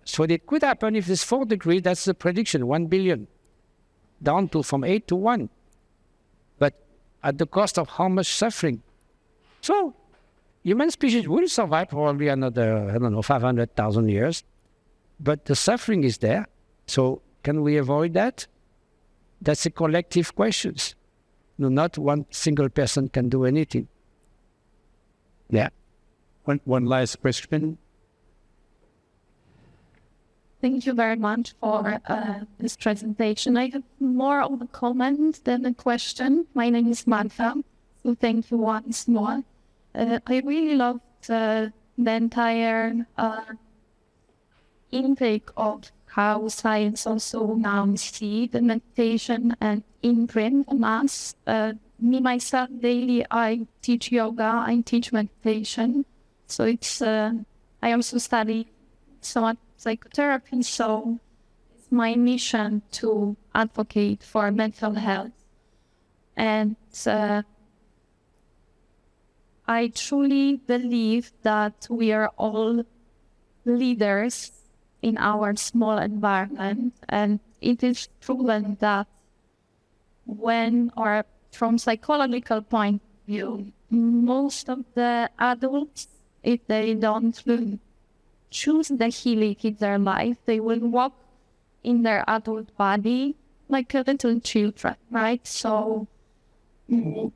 So it could happen if it's 4 degrees, that's the prediction, 1 billion, down to from 8 to 1. But at the cost of how much suffering? So human species will survive probably another, 500,000 years. But the suffering is there. So can we avoid that? That's a collective question. Not one single person can do anything. Yeah. One last question. Thank you very much for this presentation. I have more of a comment than a question. My name is Martha, so thank you once more. I really loved the entire intake of how science also now see the meditation and imprint on us. Me, myself, daily, I teach yoga, I teach meditation. So it's, I also study somewhat psychotherapy, so it's my mission to advocate for mental health. And I truly believe that we are all leaders in our small environment, and it is proven that when, or from psychological point of view, most of the adults, if they don't choose the healing in their life, they will walk in their adult body like a little children, right? So the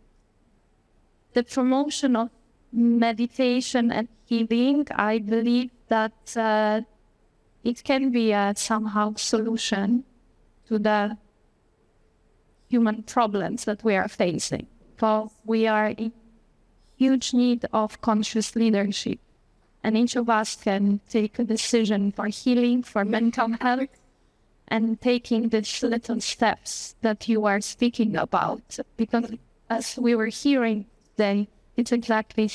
promotion of meditation and healing, I believe that it can be a somehow solution to the human problems that we are facing. Because we are in huge need of conscious leadership. And each of us can take a decision for healing, for mental health, and taking these little steps that you are speaking about. Because as we were hearing today, it exactly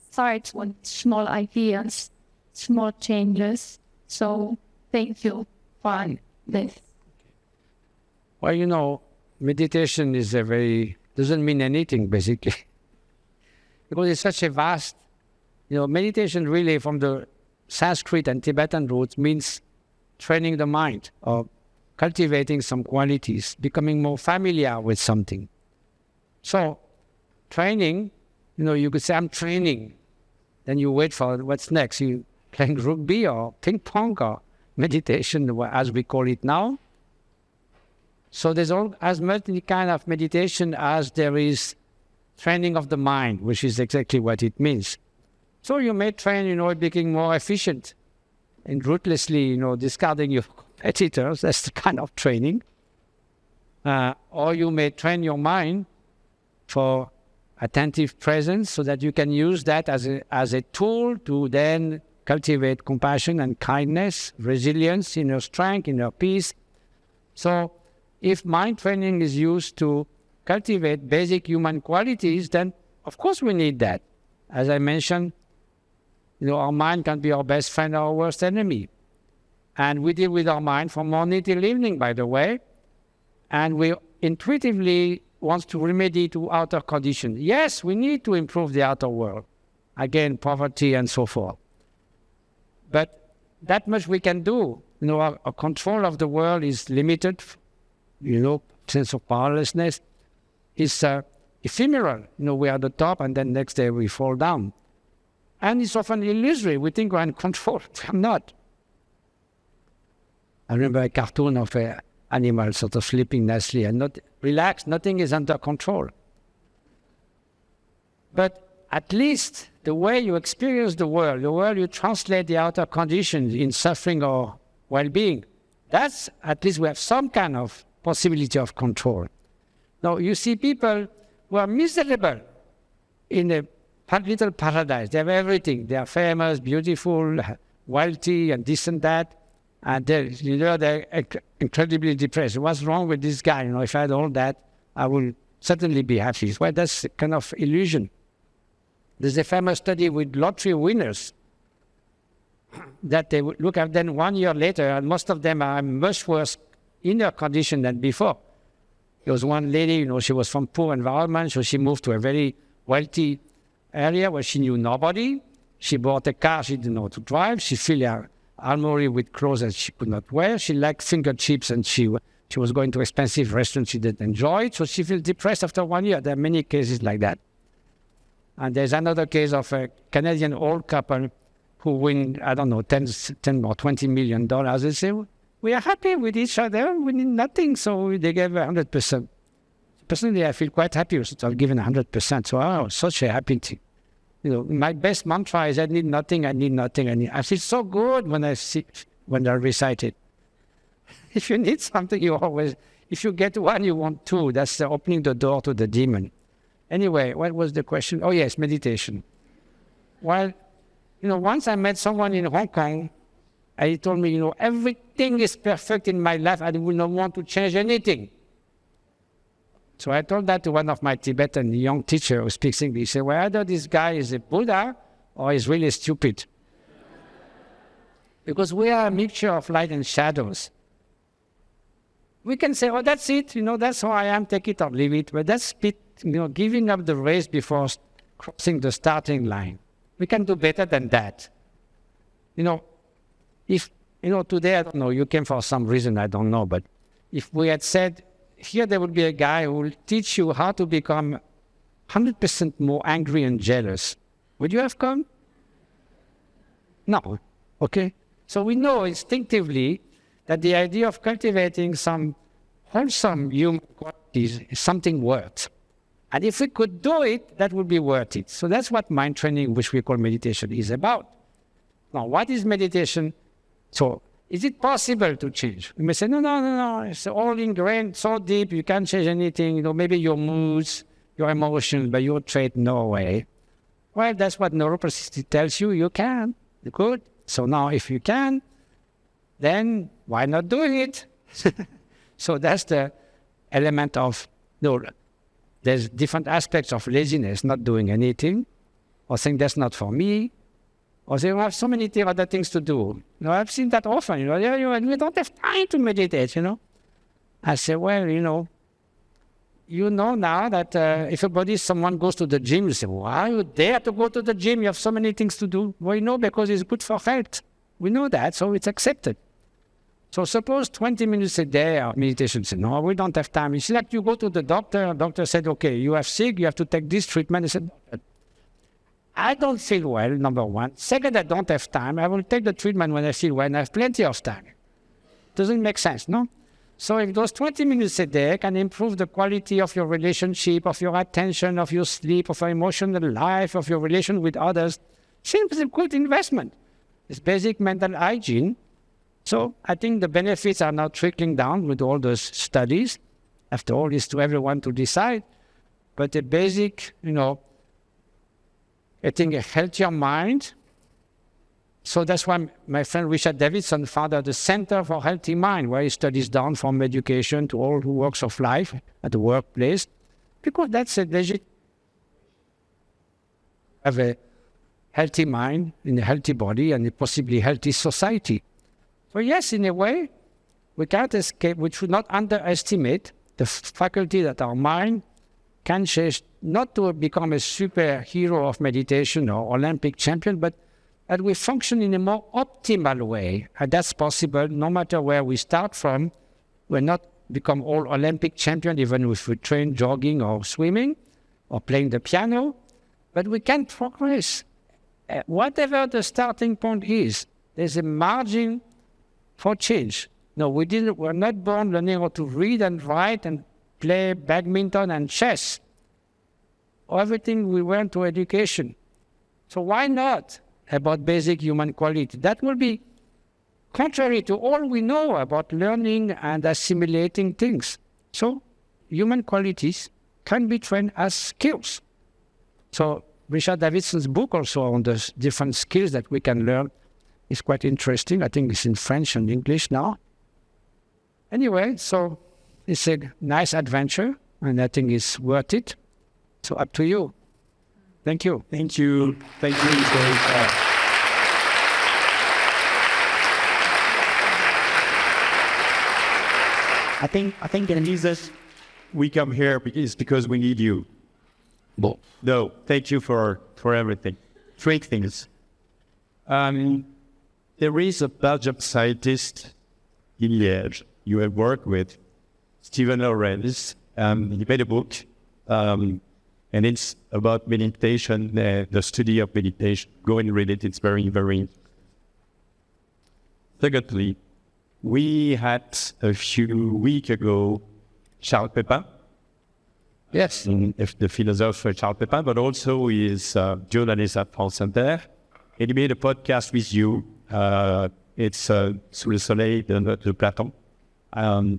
starts with small ideas, small changes. So thank you for this. Well, meditation is doesn't mean anything, basically. Because it's such a vast, meditation really from the Sanskrit and Tibetan roots means training the mind or cultivating some qualities, becoming more familiar with something. So training, you could say, I'm training. Then you wait for what's next. You playing rugby or ping pong or meditation, as we call it now. So there's as much kind of meditation as there is training of the mind, which is exactly what it means. So you may train, becoming more efficient and ruthlessly, discarding your competitors. That's the kind of training. Or you may train your mind for attentive presence so that you can use that as a tool to then cultivate compassion and kindness, resilience, inner strength, inner peace. So if mind training is used to cultivate basic human qualities, then of course we need that. As I mentioned, our mind can be our best friend or our worst enemy. And we deal with our mind from morning till evening, by the way. And we intuitively want to remedy to outer conditions. Yes, we need to improve the outer world. Again, poverty and so forth. But that much we can do. Our control of the world is limited. Sense of powerlessness is ephemeral. We are at the top and then next day we fall down. And it's often illusory. We think we're in control. We're not. I remember a cartoon of an animal sort of sleeping nicely and not relaxed. Nothing is under control. But at least the way you experience the world you translate the outer conditions in suffering or well-being, that's at least we have some kind of possibility of control. Now, you see people who are miserable in a little paradise. They have everything. They are famous, beautiful, wealthy, and this and that. And they're incredibly depressed. What's wrong with this guy? If I had all that, I would certainly be happy. Well, that's a kind of illusion. There's a famous study with lottery winners that they would look at them 1 year later, and most of them are much worse inner condition than before. There was one lady, she was from poor environment, so she moved to a very wealthy area where she knew nobody. She bought a car she didn't know to drive. She filled her armory with clothes that she could not wear. She liked finger chips and she was going to expensive restaurants she didn't enjoy. So she felt depressed after 1 year. There are many cases like that. And there's another case of a Canadian old couple who win, I don't know, 10 or $20 million. They say, we are happy with each other. We need nothing. So they gave 100%. Personally, I feel quite happy to have given 100%. So, such a happy thing. My best mantra is I need nothing, I need nothing. I feel so good when I recite it. If you need something, if you get one, you want two. That's opening the door to the demon. Anyway, what was the question? Oh, yes, meditation. Well, once I met someone in Hong Kong, he told me, everything is perfect in my life. I will not want to change anything. So I told that to one of my Tibetan young teachers who speaks English. He said, well, either this guy is a Buddha or he's really stupid. Because we are a mixture of light and shadows. We can say, that's it, that's how I am, take it or leave it. But that's giving up the race before crossing the starting line. We can do better than that. If, today, I don't know, you came for some reason, I don't know, but if we had said, here there would be a guy who will teach you how to become 100% more angry and jealous, would you have come? No. Okay? So we know instinctively that the idea of cultivating some wholesome human qualities is something worth. And if we could do it, that would be worth it. So that's what mind training, which we call meditation, is about. Now, what is meditation? So, is it possible to change? You may say, no, it's all ingrained, so deep, you can't change anything. Maybe your moods, your emotions, but your trait, no way. Well, that's what neuroplasticity tells you. You can. Good. So now, if you can, then why not doing it? So that's the element of there's different aspects of laziness, not doing anything, or saying that's not for me, or saying, I have so many other things to do. I've seen that often, we don't have time to meditate, I say, well, you know now that if someone goes to the gym, you say, why you dare to go to the gym? You have so many things to do. Well, because it's good for health. We know that, so it's accepted. So suppose 20 minutes a day of meditation. Say, no, we don't have time. It's like you go to the doctor said, okay, you have sick, you have to take this treatment. I said, I don't feel well, number one. Second, I don't have time. I will take the treatment when I feel well, and I have plenty of time. Doesn't make sense, no? So if those 20 minutes a day can improve the quality of your relationship, of your attention, of your sleep, of your emotional life, of your relation with others, seems a good investment. It's basic mental hygiene. So I think the benefits are now trickling down with all those studies. After all, it's to everyone to decide. But the basic, I think a healthier mind. So that's why my friend Richard Davidson founded the Center for Healthy Mind, where he studies down from education to all walks of life at the workplace, because that's a legit have a healthy mind in a healthy body and a possibly healthy society. So yes, in a way, we can't escape, we should not underestimate the faculty that our mind can change, not to become a superhero of meditation or Olympic champion, but that we function in a more optimal way. And that's possible no matter where we start from. We're not become all Olympic champion, even if we train jogging or swimming or playing the piano, but we can progress. Whatever the starting point is, there's a margin for change. No, we're not born learning how to read and write and play badminton and chess, or everything we went to education. So why not about basic human quality? That will be contrary to all we know about learning and assimilating things. So human qualities can be trained as skills. So Richard Davidson's book also on the different skills that we can learn is quite interesting. I think it's in French and English now. Anyway, so it's a nice adventure, and I think it's worth it. So up to you. Thank you. Thank you. Thank you. I think the reason we come here is because we need you. Bon. No, thank you for everything. Three things. There is a Belgian scientist in Liège you have worked with, Stephen Lorenz. He made a book, and it's about meditation, the study of meditation. Go and read it. It's very, very. Secondly, we had a few weeks ago Charles Pepin. Yes. The philosopher Charles Pepin, but also he is a journalist at France Inter. And he made a podcast with you. It's Sous le Soleil de Platon.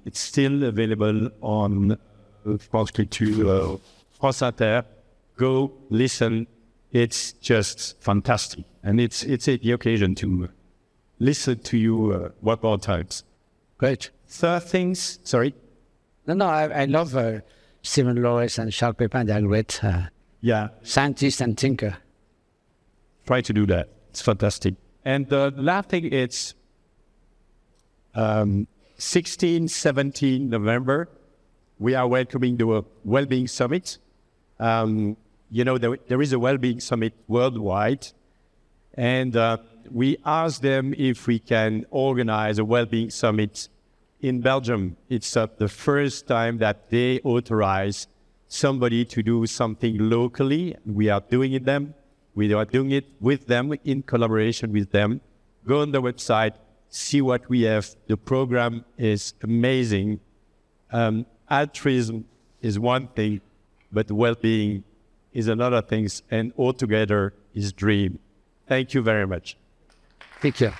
It's still available on France Culture, France Inter. Go listen. It's just fantastic. And it's the occasion to listen to you one more times. Great. Third things, sorry? No, I love Stephen Lorenz and Charles Pepin. They're great scientists and thinker. Try to do that. It's fantastic. And the last thing, it's 16, 17 November. We are welcoming the Wellbeing Summit. There is a Wellbeing Summit worldwide. And we asked them if we can organize a Wellbeing Summit in Belgium. It's the first time that they authorize somebody to do something locally. We are doing it with them, in collaboration with them. Go on the website, see what we have. The program is amazing. Altruism is one thing, but well-being is another thing, and altogether is dream. Thank you very much. Thank you.